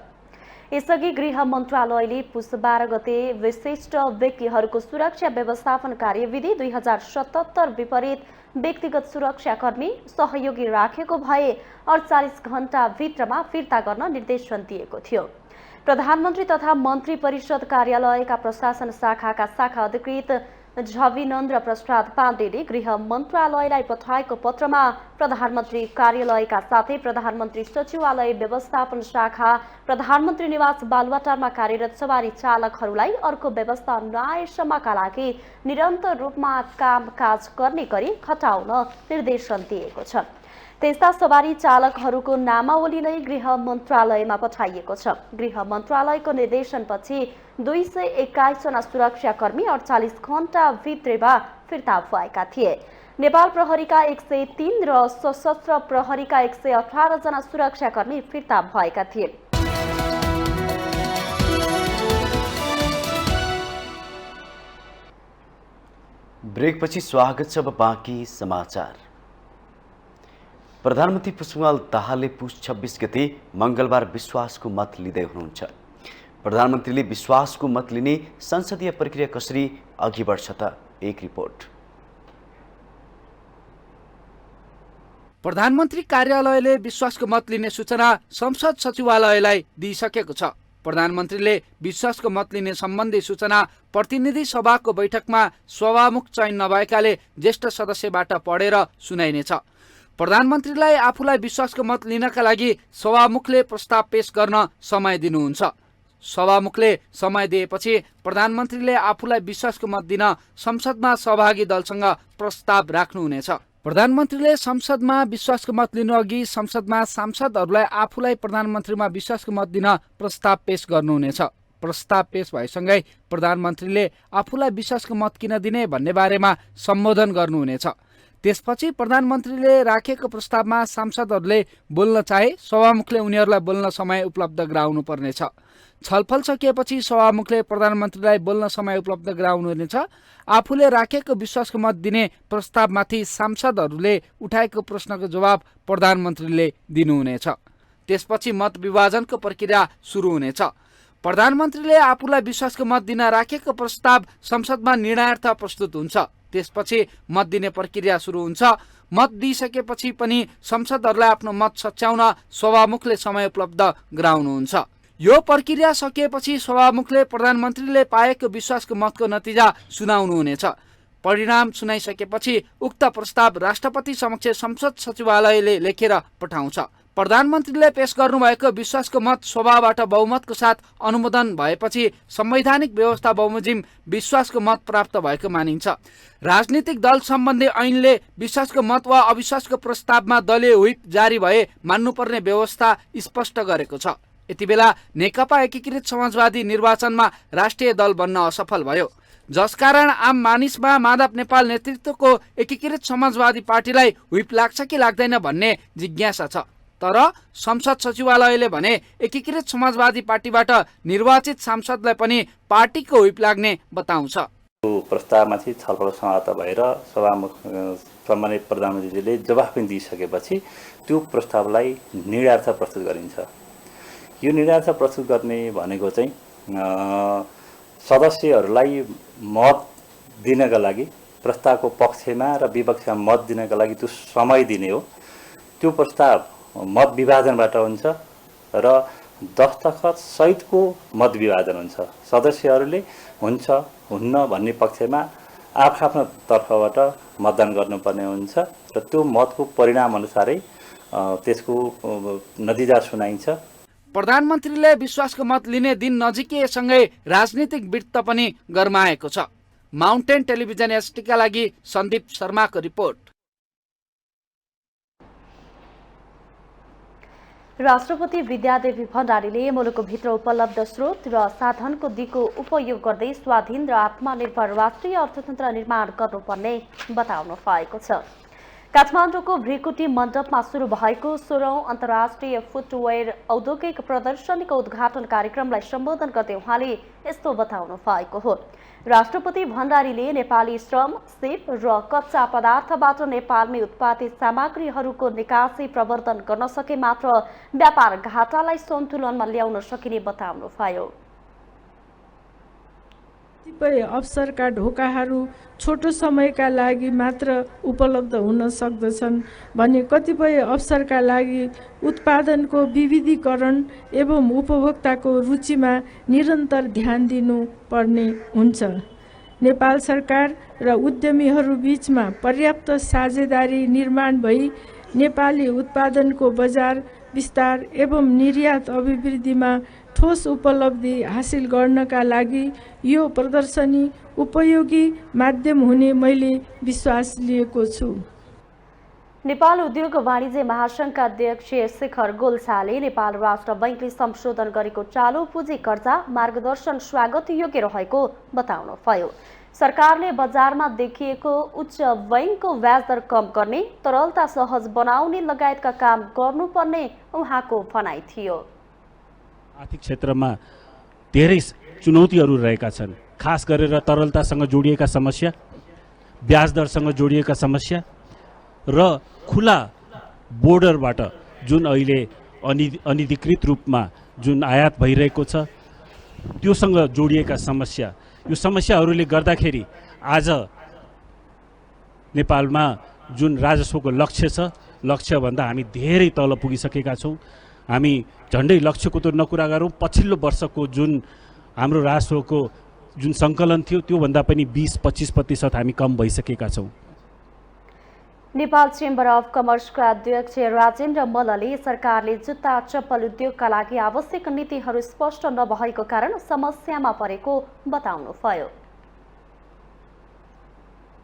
यसअघि गृह मन्त्रालयले पुस 12 गते विशिष्ट व्यक्तिहरूको सुरक्षा व्यवस्थापन कार्यविधि 2077 विपरीत व्यक्तिगत सुरक्षाकर्मी सहयोगी राखेको भए 48 घण्टाभित्रमा फिर्ता गर्न निर्देशन दिएको थियो। प्रधानमन्त्री तथा मन्त्री परिषद कार्यालयका प्रशासन शाखाका शाखा अधिकृत झविनन्द्र प्रसाद पाण्डेले गृह मन्त्रालयलाई पठाएको पत्रमा प्रधानमन्त्री कार्यालयका साथै प्रधानमन्त्री सचिवालय व्यवस्थापन शाखा प्रधानमन्त्री निवास बालुवाटारमा कार्यरत सवारी चालकहरूलाई अर्को व्यवस्था नआएसम्मका लागि निरन्तर रूपमा कामकाज गर्ने गरी हटाउन निर्देशन दिएको छ। त्यस्ता सवारी चालकहरूको नामावली नै गृह मन्त्रालयमा पठाइएको छ। गृह मन्त्रालयको निर्देशनपछि 221 जना सुरक्षाकर्मी 48 घण्टाभित्रमा फिर्ता भएका थिए। नेपाल प्रहरीका 103 र सशस्त्र प्रहरीका 118 जना सुरक्षाकर्मी फिर्ता भएका थिए। ब्रेकपछि स्वागत छ बाँकी समाचार। प्रधानमन्त्री पुष्पकमल दाहालले पुस 26 गते मंगलबार विश्वासको मत लिँदै हुनुहुन्छ। प्रधानमन्त्रीले विश्वासको मत लिने संसदीय प्रक्रिया कसरी अघि बढ्छ त एक रिपोर्ट। प्रधानमन्त्री कार्यालयले विश्वासको मत लिने सूचना संसद सचिवालयलाई दिइसकेको छ। प्रधानमन्त्रीले विश्वासको मत लिने सम्बन्धी सूचना प्रतिनिधि सभाको बैठकमा सभामुख चयन नभएकाले ज्येष्ठ सदस्यबाट पढेर सुनाइनेछ। प्रधानमन्त्रीलाई आफूलाई विश्वासको मत लिनका लागि सभामुखले प्रस्ताव पेश गर्न समय दिनुहुन्छ। सभामुखले समय दिएपछि प्रधानमन्त्रीले आफूलाई विश्वासको मत दिन संसदमा सहभागी दलसँग प्रस्ताव राख्नुहुनेछ। प्रधानमन्त्रीले संसदमा विश्वासको मत लिनु अघि संसदमा सांसदहरूलाई आफूलाई प्रधानमन्त्रीमा विश्वासको मत दिन प्रस्ताव पेश गर्नुहुनेछ। प्रस्ताव पेश भएसँगै प्रधानमन्त्रीले आफूलाई विश्वासको मत किन दिने भन्ने बारेमा सम्बोधन गर्नुहुनेछ। त्यसपछि प्रधानमन्त्रीले राखेको प्रस्तावमा सांसदहरूले बोल्न चाहे सभामुखले उनीहरूलाई बोल्न समय उपलब्ध गराउनु पर्नेछ। छलफल सकिएपछि सभामुखले प्रधानमन्त्रीलाई बोल्न समय उपलब्ध गराउनुहुनेछ। आफूले राखेको विश्वासको मत दिने प्रस्तावमाथि सांसदहरूले उठाएको प्रश्नको जवाब प्रधानमन्त्रीले दिनुहुनेछ। त्यसपछि मत विभाजनको प्रक्रिया सुरु हुनेछ। प्रधानमन्त्रीले आफूलाई विश्वासको मत दिन राखेको प्रस्ताव संसदमा निर्णयार्थ प्रस्तुत हुन्छ। त्यसपछि मत दिने प्रक्रिया सुरु हुन्छ। मत दिइसकेपछि पनि संसदहरूलाई आफ्नो मत सच्याउन सभामुखले समय उपलब्ध गराउनुहुन्छ। यो प्रक्रिया सकिएपछि सभामुखले प्रधानमन्त्रीले पाएको विश्वासको मतको नतिजा सुनाउनुहुनेछ। परिणाम सुनाइसकेपछि उक्त प्रस्ताव राष्ट्रपति समक्ष संसद सचिवालयले लेखेर पठाउँछ। प्रधानमन्त्रीले पेश गर्नुभएको विश्वासको मत सभाबाट बहुमतको साथ अनुमोदन भएपछि संवैधानिक व्यवस्था बमोजिम विश्वासको मत प्राप्त भएको मानिन्छ। राजनीतिक दल सम्बन्धी ऐनले विश्वासको मत वा अविश्वासको प्रस्तावमा दलीय व्हिप जारी भए मान्नुपर्ने व्यवस्था स्पष्ट गरेको छ। यति बेला नेकपा एकीकृत समाजवादी निर्वाचनमा राष्ट्रिय दल बन्न असफल भयो, जसकारण आम मानिसमा माधव नेपाल नेतृत्वको एकीकृत समाजवादी पार्टीलाई व्हिप लाग्छ कि लाग्दैन भन्ने जिज्ञासा छ। तर संसद सचिवालयले भने एकीकृत समाजवादी पार्टीबाट निर्वाचित सांसदलाई पनि पार्टीको व्हिप लाग्ने बताउँछ। प्रस्तावमाथि छलफल समाप्त भएर सभामुख सम्मानित प्रधानमन्त्रीले जवाफ पनि दिइसकेपछि त्यो प्रस्तावलाई निर्णयार्थ प्रस्तुत गरिन्छ। यो निर्णयार्थ प्रस्तुत गर्ने भनेको चाहिँ सदस्यहरूलाई मत दिनका लागि प्रस्तावको पक्षमा र विपक्षमा मत दिनका लागि त्यो समय दिने हो। त्यो प्रस्ताव मत विभाजनबाट हुन्छ र दस्तखत सहितको मत विभाजन हुन्छ। सदस्यहरूले हुन्छ हुन्न भन्ने पक्षमा आफ्नो तर्फबाट मतदान गर्नुपर्ने हुन्छ र त्यो मतको परिणाम अनुसारै त्यसको नतिजा सुनाइन्छ। प्रधानमन्त्रीले विश्वासको मत लिने दिन नजिकिएसँगै राजनीतिक वृत्त पनि गरमाएको छ। माउन्टेन टेलिभिजन एसटीका लागि सन्दीप शर्माको रिपोर्ट। राष्ट्रपति विद्यादेवी भण्डारीले मुलुकभित्र उपलब्ध स्रोत र साधनको दिगो उपयोग गर्दै स्वाधीन र आत्मनिर्भर राष्ट्रिय अर्थतन्त्र निर्माण गर्नुपर्ने बताउनु भएको छ। काठमाडौँको भ्रिकुटी मण्डपमा सुरु भएको 16औं अन्तर्राष्ट्रिय फुटवेयर औद्योगिक प्रदर्शनीको उद्घाटन कार्यक्रमलाई सम्बोधन गर्दै उहाँले यस्तो बताउनु भएको हो। राष्ट्रपति भण्डारीले नेपाली श्रम, सिप र कच्चा पदार्थबाट नेपालमै उत्पादित सामग्रीहरूको निकासी प्रवर्धन गर्न सके मात्र व्यापार घाटालाई सन्तुलनमा ल्याउन सकिने बताउनुभयो। कतिपय अवसरका ढोकाहरू छोटो समयका लागि मात्र उपलब्ध हुन सक्दछन् भने कतिपय अवसरका लागि उत्पादनको विविधीकरण एवं उपभोक्ताको रुचिमा निरन्तर ध्यान दिनुपर्ने हुन्छ। नेपाल सरकार र उद्यमीहरू बीचमा पर्याप्त साझेदारी निर्माण भई नेपाली उत्पादनको बजार विस्तार एवं निर्यात अभिवृद्धिमा ठोस उपलब्धि हासिल गर्नका लागि यो प्रदर्शनी उपयोगी माध्यम हुने मैले विश्वास लिएको छु। नेपाल उद्योग वाणिज्य महासंघका अध्यक्ष शेखर गोल्छाले नेपाल राष्ट्र बैंकले संशोधन गरेको चालु पुँजी कर्जा मार्गदर्शन स्वागत योग्य रहेको बताउनुभयो। सरकारले बजारमा देखिएको उच्च बैंकको ब्याज दर कम गर्ने, तरलता सहज बनाउने लगायतका काम गर्नुपर्ने उहाँको भनाइ थियो। आर्थिक क्षेत्रमा धेरै चुनौतीहरू रहेका छन्, खास गरेर तरलतासँग जोडिएका समस्या, ब्याज दरसँग जोडिएका समस्या र खुला बोर्डरबाट जुन अहिले अनधिकृत रूपमा जुन आयात भइरहेको छ त्योसँग जोडिएका समस्या। यो समस्याहरूले गर्दाखेरि आज नेपालमा जुन राजस्वको लक्ष्य छ, लक्ष्यभन्दा हामी धेरै तल पुगिसकेका छौँ। हामी झन्डै लक्ष्यको त नकुरा गरौँ, पछिल्लो वर्षको जुन हाम्रो राजस्वको जुन सङ्कलन थियो त्योभन्दा पनि 20-25% हामी कम भइसकेका छौँ। नेपाल चेम्बर अफ कमर्सका अध्यक्ष राजेन्द्र मल्लले सरकारले जुत्ता चप्पल उद्योगका लागि आवश्यक नीतिहरू स्पष्ट नभएको कारण समस्यामा परेको बताउनुभयो।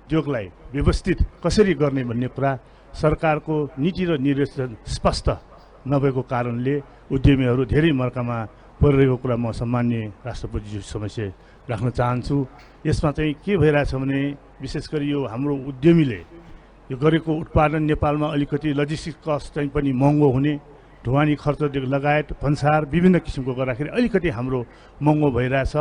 उद्योगलाई व्यवस्थित कसरी गर्ने भन्ने कुरा सरकारको नीति र निर्देशन स्पष्ट नभएको कारणले उद्यमीहरू धेरै मर्कामा परिरहेको कुरा म सम्मान्य राष्ट्रपतिज्यू समक्ष राख्न चाहन्छु। यसमा चाहिँ के भइरहेछ भने विशेष गरी यो हाम्रो उद्यमीले यो गरेको उत्पादन नेपालमा अलिकति लजिस्टिक कस्ट चाहिँ पनि महँगो हुने, ढुवानी खर्चदेखि लगायत भन्सार विभिन्न किसिमको गर्दाखेरि अलिकति हाम्रो महँगो भइरहेछ।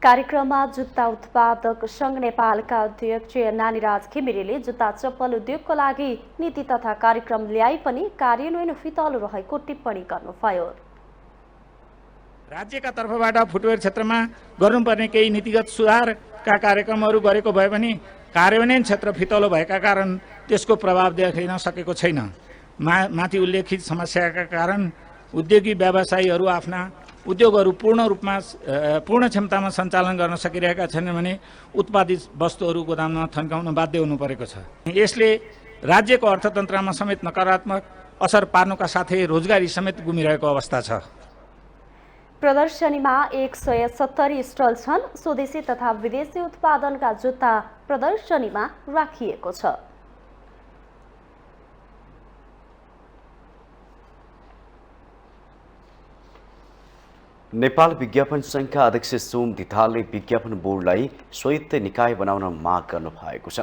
कार्यक्रममा जुत्ता उत्पादक सङ्घ नेपालका अध्यक्ष नानीराज घिमिरेले जुत्ता चप्पल उद्योगको लागि नीति तथा कार्यक्रम ल्याए पनि कार्यान्वयन फितलो रहेको टिप्पणी गर्नुभयो। राज्यका तर्फबाट फुटवेयर क्षेत्रमा गर्नुपर्ने केही नीतिगत सुधारका कार्यक्रमहरू गरेको भए पनि कार्यान्वयन क्षेत्र फितलो भएका कारण त्यसको प्रभाव देखिन सकेको छैन। माथि उल्लेखित समस्याका कारण उद्योगी व्यवसायीहरू आफ्ना उद्योगहरू पूर्ण क्षमतामा सञ्चालन गर्न सकिरहेका छैनन् भने उत्पादित वस्तुहरू गोदाममा थन्काउन बाध्य हुनु परेको छ। यसले राज्यको अर्थतन्त्रमा समेत नकारात्मक असर पार्नुका साथै रोजगारी समेत गुमिरहेको अवस्था छ। प्रदर्शनीमा 170 स्टल छन्। स्वदेशी तथा विदेशी उत्पादनका जुत्ता प्रदर्शनीमा राखिएको छ। नेपाल विज्ञापन संघका अध्यक्ष सोम धितालले विज्ञापन बोर्डलाई स्वायत्त निकाय बनाउन माग गर्नु भएको छ।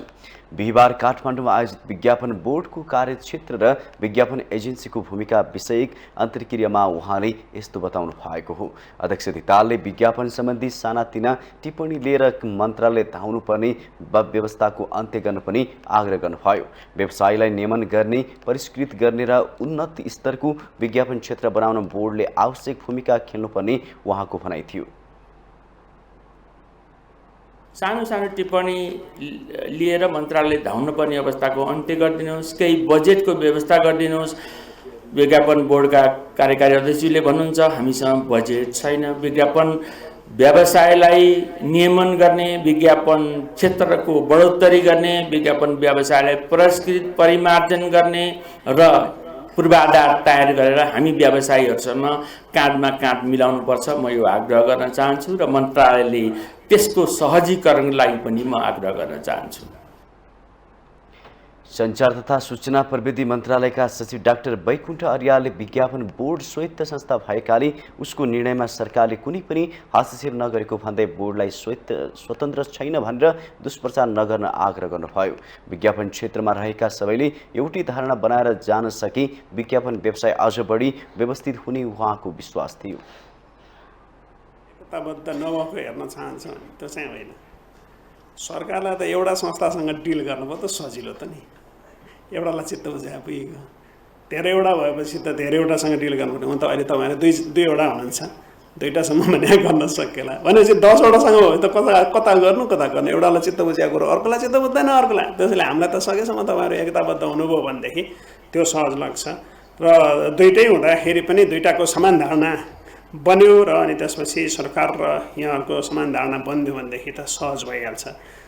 बिहिबार काठमाडौँमा आयोजित विज्ञापन बोर्डको कार्यक्षेत्र र विज्ञापन एजेन्सीको भूमिका विषयक अन्तर्क्रियामा उहाँले यस्तो बताउनु भएको हो। अध्यक्ष धितालले विज्ञापन सम्बन्धी सानातिना टिप्पणी लिएर मन्त्रालय धाउनुपर्ने व्यवस्थाको अन्त्य गर्न पनि आग्रह गर्नुभयो। व्यवसायलाई नियमन गर्ने, परिष्कृत गर्ने र उन्नत स्तरको विज्ञापन क्षेत्र बनाउन बोर्डले आवश्यक भूमिका खेल्नुपर्ने उहाँको भनाइ थियो। सानो सानो टिप्पणी लिएर मन्त्रालयले धाउनुपर्ने अवस्थाको अन्त्य गरिदिनुहोस्, केही बजेटको व्यवस्था गरिदिनुहोस्। विज्ञापन बोर्डका कार्यकारी अध्यक्षले भन्नुहुन्छ हामीसँग बजेट छैन। विज्ञापन व्यवसायलाई नियमन गर्ने, विज्ञापन क्षेत्रको बढोत्तरी गर्ने, विज्ञापन व्यवसायलाई पुरस्कृत परिमार्जन गर्ने र पूर्वाधार तयार गरेर हामी व्यवसायीहरूसँग काँधमा काँध मिलाउनुपर्छ। म यो आग्रह गर्न चाहन्छु र मन्त्रालयले त्यसको सहजीकरणको लागि पनि म आग्रह गर्न चाहन्छु। सञ्चार तथा सूचना प्रविधि मन्त्रालयका सचिव डाक्टर वैकुण्ठ अर्यालले विज्ञापन बोर्ड स्वायत्त संस्था भएकाले उसको निर्णयमा सरकारले कुनै पनि हस्तक्षेप नगरेको भन्दै बोर्डलाई स्वतन्त्र छैन भनेर दुष्प्रचार नगर्न आग्रह गर्नुभयो। विज्ञापन क्षेत्रमा रहेका सबैले एउटै धारणा बनाएर जान सके विज्ञापन व्यवसाय अझ बढी व्यवस्थित हुने उहाँको विश्वास थियो। एकताबद्ध नभएको हेर्न चाहन्छ त्यो चाहिँ होइन। सरकारलाई त एउटा संस्थासँग डिल गर्नुभयो त सजिलो त नि, एउटालाई चित्त बुझाए पुगेको। धेरैवटा भएपछि त धेरैवटासँग डिल गर्नुपर्ने हो। त अहिले तपाईँहरू दुईवटा हुनुहुन्छ, दुईवटासम्म भने गर्न सकेला भनेपछि 10वटासँग भयो त कता गर्नु कता गर्ने। एउटालाई चित्त बुझाएको कुरो अर्कोलाई चित्त बुझ्दैन अर्कोलाई। त्यसैले हामीलाई त सकेसम्म तपाईँहरू एकताबद्ध हुनुभयो भनेदेखि त्यो सहज लाग्छ र दुइटै हुँदाखेरि पनि दुईटाको समान धारणा बन्यो र अनि त्यसपछि सरकार र यहाँहरूको समान धारणा बन्यो भनेदेखि त सहज भइहाल्छ।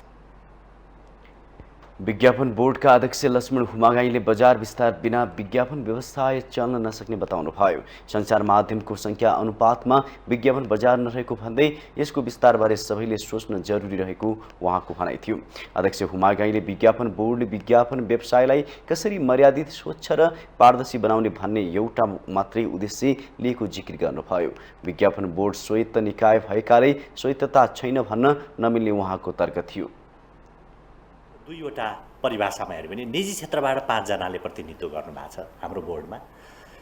विज्ञापन बोर्डका अध्यक्ष लक्ष्मण हुमागाईले बजार विस्तार बिना विज्ञापन व्यवसाय चल्न नसक्ने बताउनु भयो। सञ्चार माध्यमको संख्या अनुपातमा विज्ञापन बजार नरहेको भन्दै यसको विस्तारबारे सबैले सोच्न जरुरी रहेको उहाँको भनाइ थियो। अध्यक्ष हुमागाईले विज्ञापन बोर्डले विज्ञापन व्यवसायलाई कसरी मर्यादित, स्वच्छ र पारदर्शी बनाउने भन्ने एउटा मात्रै उद्देश्य लिएको जिकिर गर्नुभयो। विज्ञापन बोर्ड स्वायत्त निकाय भएकाले स्वायत्तता छैन भन्न नमिल्ने उहाँको तर्क थियो। दुईवटा परिभाषामा हेऱ्यो भने निजी क्षेत्रबाट 5 जनाले प्रतिनिधित्व गर्नुभएको छ हाम्रो बोर्डमा।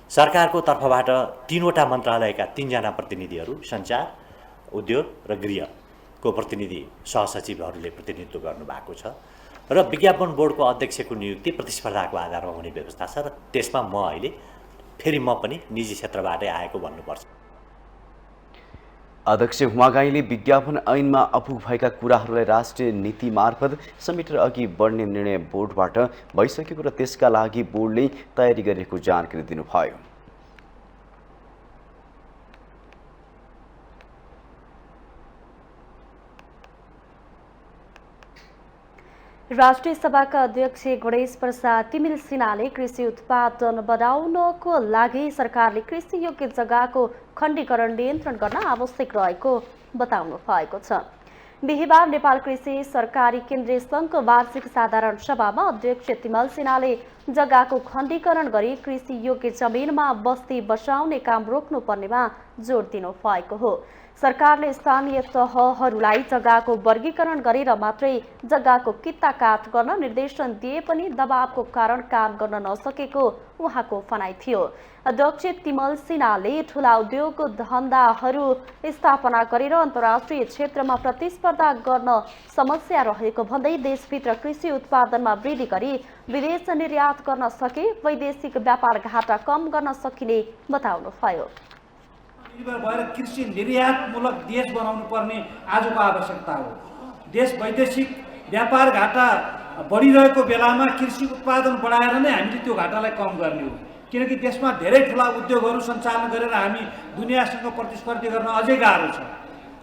सरकारको तर्फबाट 3वटा मन्त्रालयका 3 जना प्रतिनिधिहरू, सञ्चार, उद्योग र गृहको प्रतिनिधि सहसचिवहरूले प्रतिनिधित्व गर्नुभएको छ र विज्ञापन बोर्डको अध्यक्षको नियुक्ति प्रतिस्पर्धाको आधारमा हुने व्यवस्था छ र त्यसमा म अहिले फेरि म पनि निजी क्षेत्रबाटै आएको भन्नुपर्छ। अध्यक्ष हुमागाईले विज्ञापन ऐनमा अपुग भएका कुराहरूलाई राष्ट्रिय नीति मार्फत समेटेर अघि बढ्ने निर्णय बोर्डबाट भइसकेको र त्यसका लागि बोर्डले तयारी गरेको जानकारी दिनुभयो। राष्ट्रिय सभाका अध्यक्ष गणेश प्रसाद तिमिल सिन्हाले कृषि उत्पादन बढाउनको लागि सरकारले कृषि योग्य जग्गाको खण्डीकरण नियन्त्रण गर्न आवश्यक रहेको बताउनु भएको छ। बिहिबार नेपाल कृषि सरकारी केन्द्रीय सङ्घको वार्षिक साधारण सभामा अध्यक्ष तिमल सिन्हाले जग्गाको खण्डीकरण गरी कृषि योग्य जमिनमा बस्ती बसाउने काम रोक्नुपर्नेमा जोड दिनु भएको हो। सरकारले स्थानीय तहहरूलाई जग्गाको वर्गीकरण गरेर मात्रै जग्गाको किता काट गर्न निर्देशन दिए पनि दबावको कारण काम गर्न नसकेको उहाँको भनाइ थियो। अध्यक्ष तिमल सिन्हाले ठूला उद्योग धन्दाहरू स्थापना गरेर अन्तर्राष्ट्रिय क्षेत्रमा प्रतिस्पर्धा गर्न समस्या रहेको भन्दै देशभित्र कृषि उत्पादनमा वृद्धि गरी विदेश निर्यात गर्न सके वैदेशिक व्यापार घाटा कम गर्न सकिने बताउनुभयो। निर्भर भएर कृषि निर्यातमूलक देश बनाउनु पर्ने आजको आवश्यकता हो। देश वैदेशिक व्यापार घाटा बढिरहेको बेलामा कृषि उत्पादन बढाएर नै हामीले त्यो घाटालाई कम गर्ने हो, किनकि देशमा धेरै ठुला उद्योगहरू सञ्चालन गरेर हामी दुनियाँसँग प्रतिस्पर्धी गर्न अझै गाह्रो छ।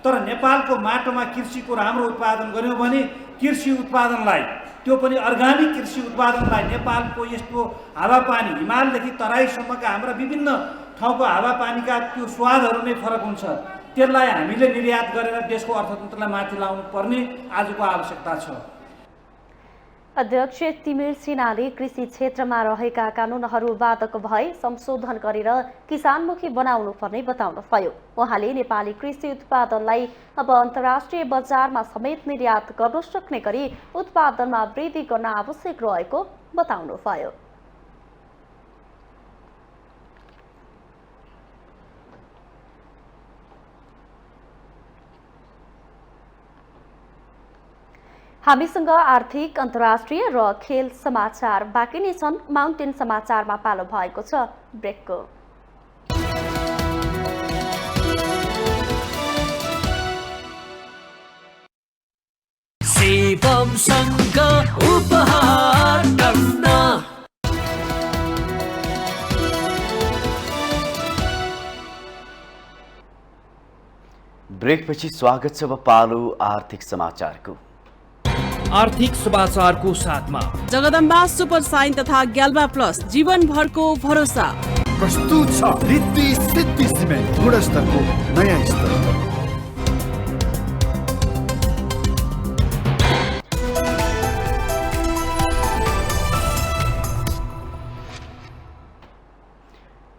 तर नेपालको माटोमा कृषिको राम्रो उत्पादन गर्यौँ भने कृषि उत्पादनलाई, त्यो पनि अर्गानिक कृषि उत्पादनलाई नेपालको यस्तो हावापानी हिमालदेखि तराईसम्मका हाम्रा विभिन्न ठाउँको हावापानीका त्यो स्वादहरू नै फरक हुन्छ, त्यसलाई हामीले निर्यात गरेर देशको अर्थतन्त्रलाई माथि ल्याउनु पर्ने आजको आवश्यकता छ। अध्यक्ष तिमिल सिन्हाले कृषि क्षेत्रमा रहेका कानुनहरू बाधक भए संशोधन गरेर किसानमुखी बनाउनु पर्ने बताउनुभयो। उहाँले नेपाली कृषि उत्पादनलाई अब अन्तर्राष्ट्रिय बजारमा समेत निर्यात गर्न सक्ने गरी उत्पादनमा वृद्धि गर्न आवश्यक रहेको बताउनुभयो। हामीसँग आर्थिक अन्तर्राष्ट्रिय र खेल समाचार बाँकी नै छन्। माउन्टेन समाचारमा पालो भएको छ ब्रेकको। शिवमसँग उपहार टन्न। ब्रेकपछि स्वागत छ। पालो आर्थिक समाचारको। आर्थिक समाचारको साथमा जगदम्बा सुपर साइन तथा ग्याल्बा प्लस जीवनभरको भरोसा। प्रस्तुत छ रिद्धि सिद्धि सिमेन्ट गुणस्तरको नयाँ स्तर।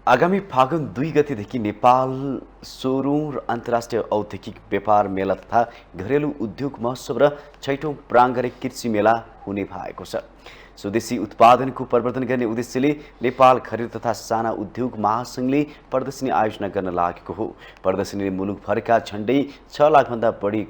आगामी फागुन 2 गतेदेखि नेपाल 16औं अन्तर्राष्ट्रिय औद्योगिक व्यापार मेला तथा घरेलु उद्योग महोत्सव र 6औं प्राङ्गणिक कृषि मेला हुने भएको छ। स्वदेशी उत्पादनको प्रवर्धन गर्ने उद्देश्यले नेपाल खरिद तथा साना उद्योग महासङ्घले प्रदर्शनी आयोजना गर्न लागेको हो। प्रदर्शनीले मुलुकभरका झण्डै 6 लाखभन्दा बढी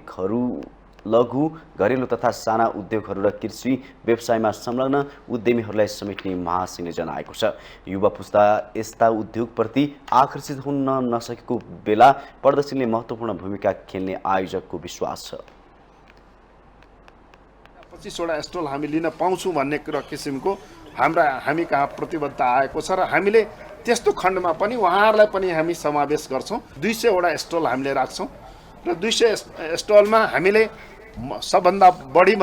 लघु घरेलु तथा साना उद्योगहरू र कृषि व्यवसायमा संलग्न उद्यमीहरूलाई समेट्ने महासङ्घले जनाएको छ। युवा पुस्ता यस्ता उद्योगप्रति आकर्षित हुन नसकेको बेला प्रदर्शनीले महत्त्वपूर्ण भूमिका खेल्ने आयोजकको विश्वास छ। 25वटा स्टल हामी लिन पाउँछौँ भन्ने किसिमको हामी कहाँ प्रतिबद्धता आएको छ र हामीले त्यस्तो खण्डमा पनि उहाँहरूलाई पनि हामी समावेश गर्छौँ। 200वटा स्टल हामीले राख्छौँ र 200 स्टलमा हामीले सबभन्दा बढी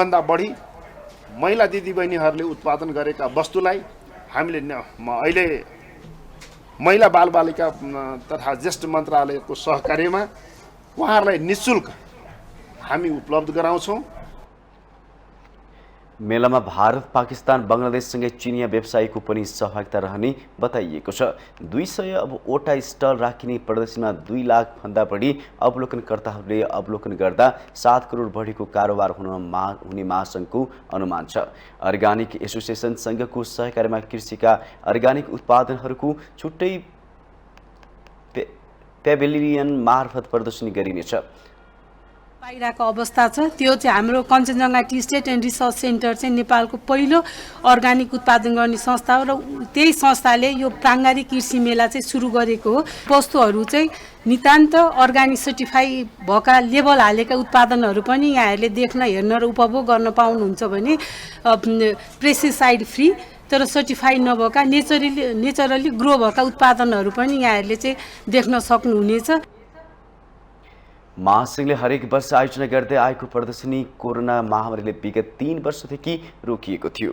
महिला दिदीबहिनीहरूले उत्पादन गरेका वस्तुलाई हामीले अहिले महिला बालबालिका तथा ज्येष्ठ मन्त्रालयको सहकार्यमा उहाँहरूलाई निःशुल्क हामी उपलब्ध गराउँछौँ। मेलामा भारत, पाकिस्तान, बङ्गलादेशसँगै चिनिया व्यवसायीको पनि सहभागिता रहने बताइएको छ। 200वटा स्टल राखिने प्रदर्शनीमा 2 लाखभन्दा बढी अवलोकनकर्ताहरूले अवलोकन गर्दा 7 करोड बढीको कारोबार हुने महासङ्घको अनुमान छ। अर्गानिक एसोसिएसन सङ्घको सहकार्यमा कृषिका अर्गानिक उत्पादनहरूको छुट्टै पेभिलियन मार्फत प्रदर्शनी गरिनेछ। पाइरहेको अवस्था छ त्यो चाहिँ हाम्रो Kanchenjunga T estate and research centre चाहिँ नेपालको पहिलो अर्गानिक उत्पादन गर्ने संस्था हो र त्यही संस्थाले यो प्राङ्गारिक कृषि मेला चाहिँ सुरु गरेको हो। वस्तुहरू चाहिँ नितान्त अर्गानिक सर्टिफाई भएका लेबल हालेका उत्पादनहरू पनि यहाँहरूले देख्न हेर्न र उपभोग गर्न पाउनुहुन्छ भने पेस्टिसाइड फ्री तर सर्टिफाई नभएका नेचरली ग्रो भएका उत्पादनहरू पनि यहाँहरूले चाहिँ देख्न सक्नुहुनेछ। महासङ्घले हरेक वर्ष आयोजना गर्दै आएको प्रदर्शनी कोरोना महामारीले विगत 3 वर्षदेखि रोकिएको थियो।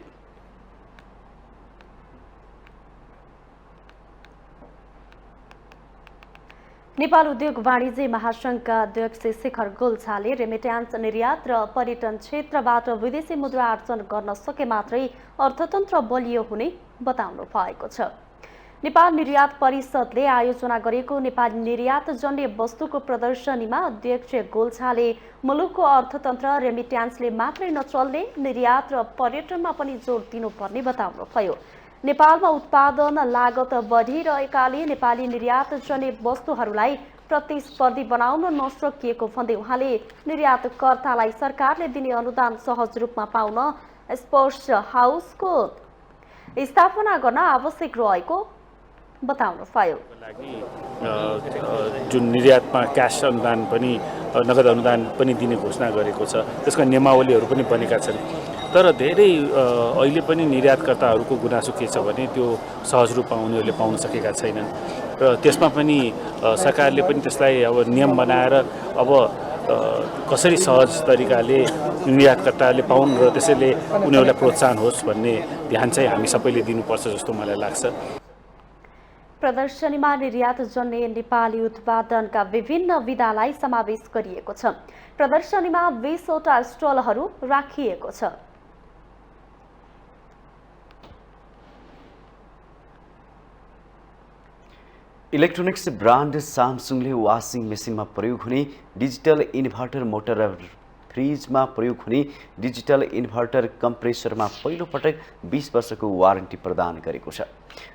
नेपाल उद्योग वाणिज्य महासङ्घका अध्यक्ष शेखर गोल्छाले रेमिट्यान्स निर्यात र पर्यटन क्षेत्रबाट विदेशी मुद्रा आर्जन गर्न सके मात्रै अर्थतन्त्र बलियो हुने बताउनु भएको छ। नेपाल निर्यात परिषदले आयोजना गरेको नेपाली निर्यात जन्य वस्तुको प्रदर्शनीमा अध्यक्ष गोल्छाले मुलुकको अर्थतन्त्र रेमिट्यान्सले मात्रै नचल्ने निर्यात र पर्यटनमा पनि जोड दिनुपर्ने बताउनुभयो। नेपालमा उत्पादन लागत बढिरहेकाले नेपाली निर्यात जन्य वस्तुहरूलाई प्रतिस्पर्धी बनाउन नसकिएको भन्दै उहाँले निर्यातकर्तालाई सरकारले दिने अनुदान सहज रूपमा पाउन स्पोर्ट्स हाउसको स्थापना गर्न आवश्यक रहेको बताउनुभयो। जुन निर्यातमा क्यास अनुदान पनि नगद अनुदान पनि दिने घोषणा गरेको छ, त्यसका नियमावलीहरू पनि बनेका छन्। तर धेरै अहिले पनि निर्यातकर्ताहरूको गुनासो के छ भने त्यो सहज रूपमा उनीहरूले पाउन सकेका छैनन् र त्यसमा पनि सरकारले पनि त्यसलाई अब नियम बनाएर अब कसरी सहज तरिकाले निर्यातकर्ताले पाउन् र त्यसैले उनीहरूलाई प्रोत्साहन होस् भन्ने ध्यान चाहिँ हामी सबैले दिनुपर्छ जस्तो मलाई लाग्छ। प्रदर्शनीमा निर्यात जन्य नेपाली उत्पादनका विभिन्न विधालाई समावेश गरिएको छ। प्रदर्शनीमा 20 वटा स्टलहरू राखिएको छ। इलेक्ट्रोनिक्स ब्रान्ड सामसुङले वासिङ मेसिनमा प्रयोग हुने डिजिटल इन्भर्टर मोटर र फ्रिजमा प्रयोग हुने डिजिटल इन्भर्टर कम्प्रेसरमा पहिलो पटक 20 वर्षको वारेन्टी प्रदान गरेको छ।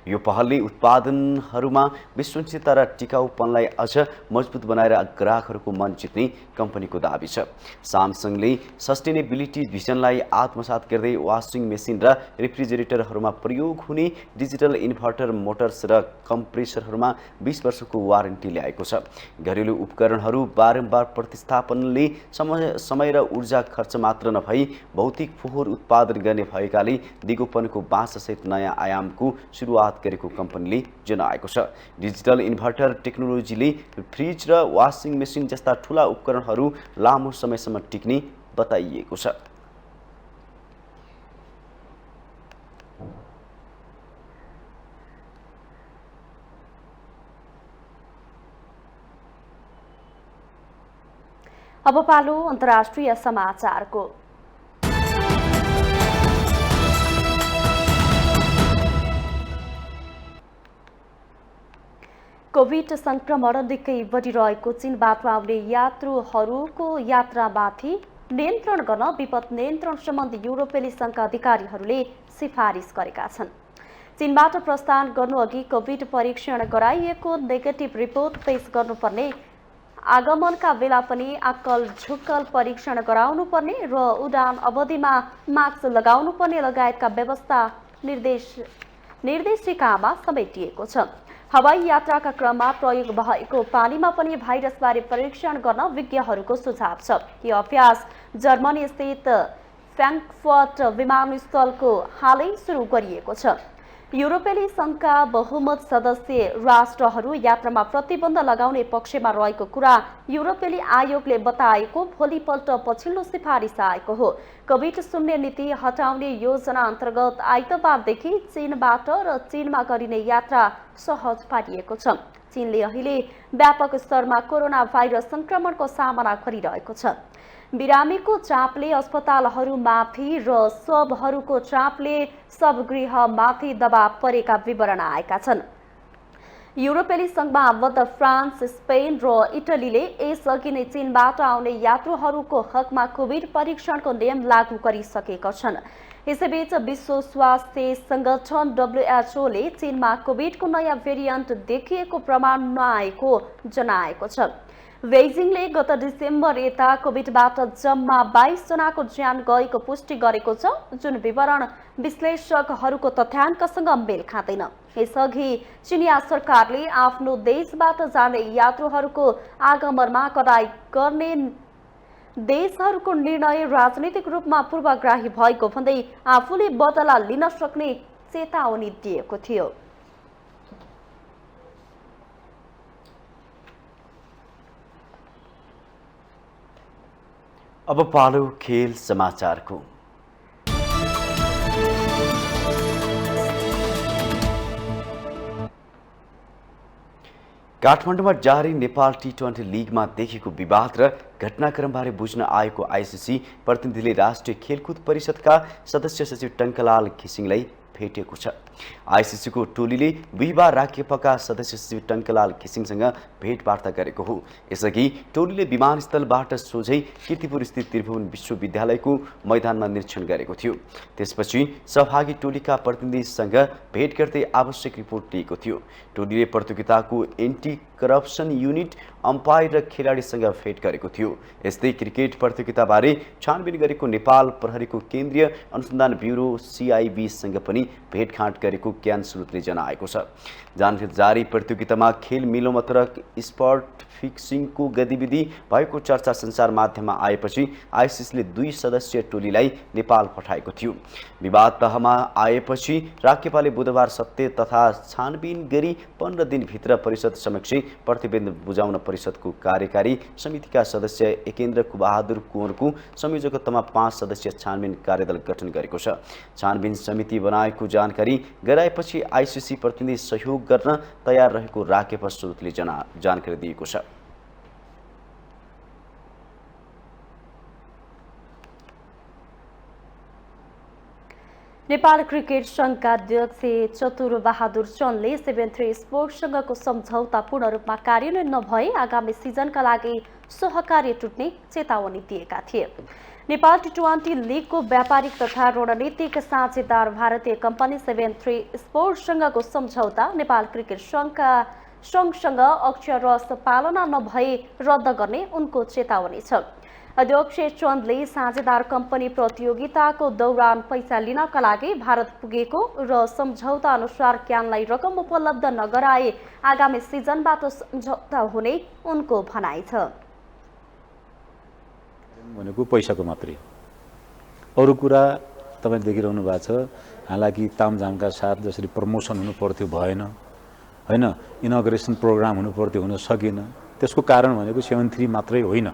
यो पहलले उत्पादनहरूमा विश्वसनीयता र टिकाउपनलाई अझ मजबुत बनाएर ग्राहकहरूको मन जित्ने कम्पनीको दाबी छ। सामसङले सस्टेनेबिलिटी भिजनलाई आत्मसात गर्दै वासिङ मेसिन र रेफ्रिजरेटरहरूमा प्रयोग हुने डिजिटल इन्भर्टर मोटर्स र कम्प्रेसरहरूमा 20 वर्षको वारेन्टी ल्याएको छ। घरेलु उपकरणहरू बारम्बार प्रतिस्थापनले समय र ऊर्जा खर्च मात्र नभई भौतिक फोहोर उत्पादन गर्ने भएकाले दिगोपनको बाँससहित नयाँ आयामको सुरुवात गरेको कम्पनीले जनाएको छ। डिजिटल इन्भर्टर टेक्नोलोजीले फ्रिज र वासिङ मेसिन जस्ता ठूला उपकरणहरू लामो समयसम्म टिक्ने बताइएको छ। अब पालो अन्तर्राष्ट्रिय समाचारको। कोभिड संक्रमण निकै बढिरहेको चीनबाट आउने यात्रुहरूको यात्रामाथि नियन्त्रण गर्न विपद नियन्त्रण सम्बन्धी युरोपेली संघका अधिकारीहरूले सिफारिस गरेका छन्। चीनबाट प्रस्थान गर्नुअघि कोभिड परीक्षण गराइएको नेगेटिभ रिपोर्ट पेश गर्नुपर्ने, आगमनका बेला पनि आक्कल झुक्कल परीक्षण गराउनुपर्ने र उडान अवधिमा मास्क लगाउनुपर्ने लगायतका व्यवस्था निर्देशिकामा समेटिएको छ। हवाई यात्राका क्रममा प्रयोग भएको पानीमा पनि भाइरसबारे परीक्षण गर्न विज्ञहरूको सुझाव छ। यो अभ्यास जर्मनी स्थित फ्र्याङ्कफर्ट विमानस्थलको हालै सुरु गरिएको छ। युरोपेली संघका बहुमत सदस्य राष्ट्रहरू यात्रामा प्रतिबन्ध लगाउने पक्षमा रहेको कुरा युरोपेली आयोगले बताएको भोलिपल्ट पछिल्लो सिफारिस आएको हो। कोभिड शून्य नीति हटाउने योजना अन्तर्गत आइतबारदेखि चीनबाट र चीनमा गरिने यात्रा सहज पारिएको छ। चीनले अहिले व्यापक स्तरमा कोरोना भाइरस संक्रमणको सामना गरिरहेको छ। बिरामीको चापले अस्पतालहरूमाथि र शवहरूको चापले शवगृहमाथि दबाव परेका विवरण आएका छन्। युरोपेली संघमा आबद्ध फ्रान्स, स्पेन र इटलीले यसअघि नै चीनबाट आउने यात्रुहरूको हकमा कोभिड परीक्षणको नियम लागू गरिसकेका छन्। यसैबीच विश्व स्वास्थ्य संगठन WHO ले चीनमा कोभिडको नयाँ भेरिएन्ट देखिएको प्रमाण नआएको जनाएको छ। बेजिङले गत डिसेम्बर यता कोभिडबाट जम्मा 22 जनाको ज्यान गएको पुष्टि गरेको छ, जुन विवरण विश्लेषकहरूको तथ्याङ्कसँग मेल खाँदैन। यसअघि चिनिया सरकारले आफ्नो देशबाट जाने यात्रुहरूको आगमनमा कडाई गर्ने देशहरूको निर्णय राजनीतिक रूपमा पूर्वग्राही भएको भन्दै आफूले बदला लिन सक्ने चेतावनी दिएको थियो। अब पालो खेल समाचारको। काठमाडौँमा जारी नेपाल T20 लिगमा देखिएको विवाद र घटनाक्रमबारे बुझ्न आएको आइसिसी प्रतिनिधिले राष्ट्रिय खेलकुद परिषदका सदस्य सचिव टङ्कलाल घिसिङलाई भेटेको छ। आइसिसीको टोलीले बिहिबार राख्यपाका सदस्य श्री टङ्कलाल घिसिङसँग भेटवार्ता गरेको हो। यसअघि टोलीले विमानस्थलबाट सोझै कीर्तिपुर स्थित त्रिभुवन विश्वविद्यालयको मैदानमा निरीक्षण गरेको थियो। त्यसपछि सहभागी टोलीका प्रतिनिधिसँग भेट गर्दै आवश्यक रिपोर्ट लिएको थियो। टोलीले प्रतियोगिताको एन्टी करप्सन युनिट, अम्पायर र खेलाडीसँग भेट गरेको थियो। यस्तै क्रिकेट प्रतियोगिताबारे छानबिन गरेको नेपाल प्रहरीको केन्द्रीय अनुसन्धान ब्युरो CIB-सँग पनि भेटघाट गरेको ज्ञान स्रोतले जनाएको छ। जारी प्रतियोगितामा खेल मिलोमतरक स्पट फिक्सिङको गतिविधि भएको चर्चा सञ्चार माध्यममा आएपछि आइसिसीले 2 सदस्यीय टोलीलाई नेपाल पठाएको थियो। विवाद तहमा आएपछि राख्यपाले बुधबार सत्य तथा छानबिन गरी 15 दिनभित्र परिषद समक्ष प्रतिवेदन बुझाउन परिषदको कार्यकारी समितिका सदस्य एकेन्द्र बहादुर कुँवरको संयोजकत्वमा 5 सदस्यीय छानबिन कार्यदल गठन गरेको छ। छानबिन समिति बनाएको जानकारी गराएपछि आइसिसी प्रतिनिधि सहयोग गर्न तयार रहेको राखेपा स्रोतले जानकारी दिएको छ। नेपाल क्रिकेट संघका अध्यक्ष चतुर बहादुर चन्दले 7-3 स्पोर्ट्ससँगको सम्झौता पूर्ण रूपमा कार्यान्वयन नभए आगामी सिजनका लागि सहकार्य टुट्ने चेतावनी दिएका थिए। नेपाल T20 लिगको व्यापारिक तथा रणनीतिक साझेदार भारतीय कम्पनी 7-3 स्पोर्ट्ससँगको सम्झौता नेपाल क्रिकेट संघसँग अक्षरशः पालना नभए रद्द गर्ने उनको चेतावनी छ। अध्यक्ष चन्दले साझेदार कम्पनी प्रतियोगिताको दौरान पैसा लिनका लागि भारत पुगेको र सम्झौता अनुसार क्यानलाई रकम उपलब्ध नगराए आगामी सिजनबाट सम्झौता हुने उनको भनाइ छ। भनेको पैसाको मात्रै, अरू कुरा तपाईले देखिरहनु भएको छ। हालाकि तामझामका साथ जसरी प्रमोसन हुनु पर्थ्यो भएन, हैन, इनोग्रेसन प्रोग्राम हुनु पर्थ्यो हुन सकेन। त्यसको कारण भनेको 7-3 मात्रै होइन,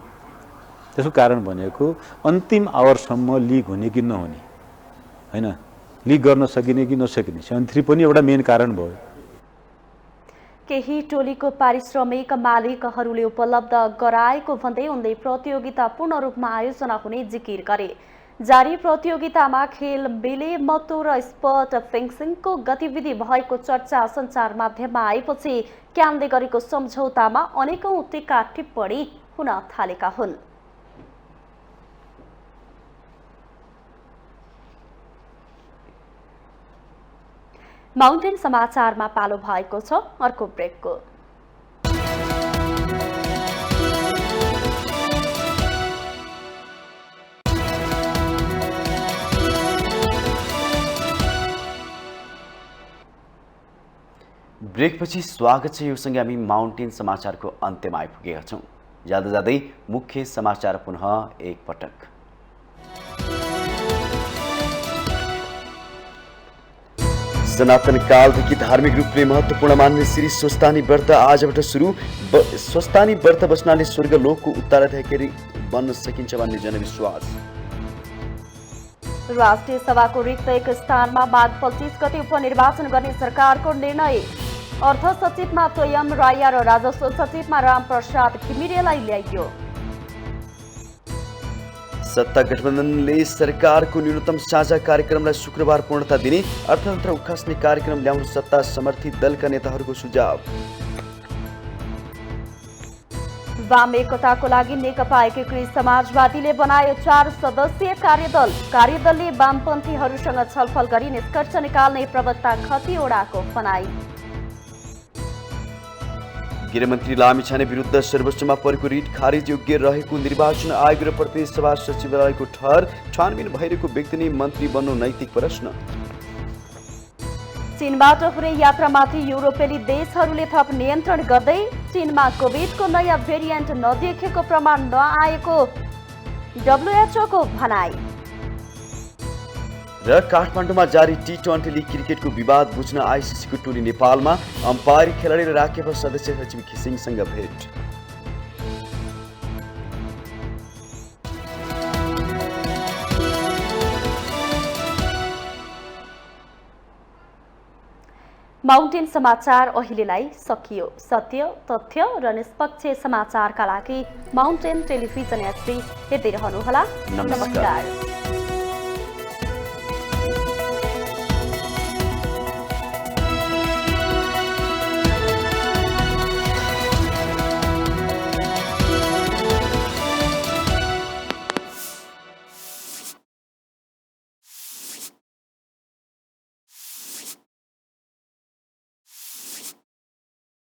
त्यसको कारण भनेको अन्तिम आवरसम्म लिग हुने कि नहुने, हैन, लिग गर्न सकिने कि नसकिने 7-3 पनि एउटा मेन कारण भयो। केही टोलीको पारिश्रमिक मालिकहरूले उपलब्ध गराएको भन्दै उनले प्रतियोगिता पूर्ण रूपमा आयोजना हुने जिकिर गरे। जारी प्रतियोगितामा खेल मिले मतो र स्पट फिक्सिङको गतिविधि भएको चर्चा सञ्चार माध्यममा आएपछि क्यानले गरेको सम्झौतामा अनेकौं टीका टिप्पणी हुन थालेका हुन्। माउन्टेन समाचारमा पालो भएको छ अर्को ब्रेकको। ब्रेकपछि स्वागत छ। यो सँगै हामी माउन्टेन समाचारको अन्त्यमा आइपुगेका छौँ। जाँदा जाँदै मुख्य समाचार पुनः एकपटक। सनातन कालदेखि धार्मिक रूपले महत्त्वपूर्ण मान्ने श्री स्वस्तानी व्रत आजबाट सुरु। स्वस्तानी व्रत बस्नाले स्वर्गलोकको उत्तराधिकारी बन्न सकिन्छ भन्ने जनविश्वास। राष्ट्रिय सभाको रिक्त एक स्थानमा माघ 25 गते उपनिर्वाचन गर्ने सरकारको निर्णय। अर्थ सचिवमा तोयम राया र राजस्व सचिवमा रामप्रसाद घिमिरेलाई ल्याइयो। सत्ता गठबन्धनले सरकारको न्यूनतम साझा कार्यक्रमलाई शुक्रबार पूर्णता दिने, अर्थतन्त्र उखास्ने कार्यक्रम ल्याउन सत्ता समर्थित दलका नेताहरूको सुझाव। वाम एकताको लागि नेकपा एकीकृत समाजवादीले बनायो 4 सदस्यीय कार्यदल। कार्यदलले वामपन्थीहरूसँग छलफल गरी निष्कर्ष निकाल्ने प्रवक्ता खतिवड़ाको भनाई। गृहमन्त्री लामिछाने विरुद्ध सर्वोच्चमा परेको रिट खारिज योग्य रहेको निर्वाचन आयोग र प्रतिनिधि सभा सचिवालयको ठहर। छानबिन भइरहेको व्यक्ति नै मन्त्री बन्नु नैतिक प्रश्न। चीनबाट हुने यात्रामाथि युरोपेली देशहरूले थप नियन्त्रण गर्दै चीनमा कोभिडको नयाँ भेरिएन्ट नदेखेको प्रमाण नआएको WHO को भनाई। र काठमाडौँमा जारी T20 लिग क्रिकेटको विवाद बुझ्न आइसिसीको टोली नेपालमा। अम्पायर खेलाडी र राखेपा सदस्य सचिव घिसिङसँग भेट। माउन्टेन समाचार अहिलेलाई सकियो। सत्य, तथ्य र निष्पक्ष समाचारका लागि माउन्टेन टेलिभिजन HD हेर्दै रहनुहोला। नमस्कार।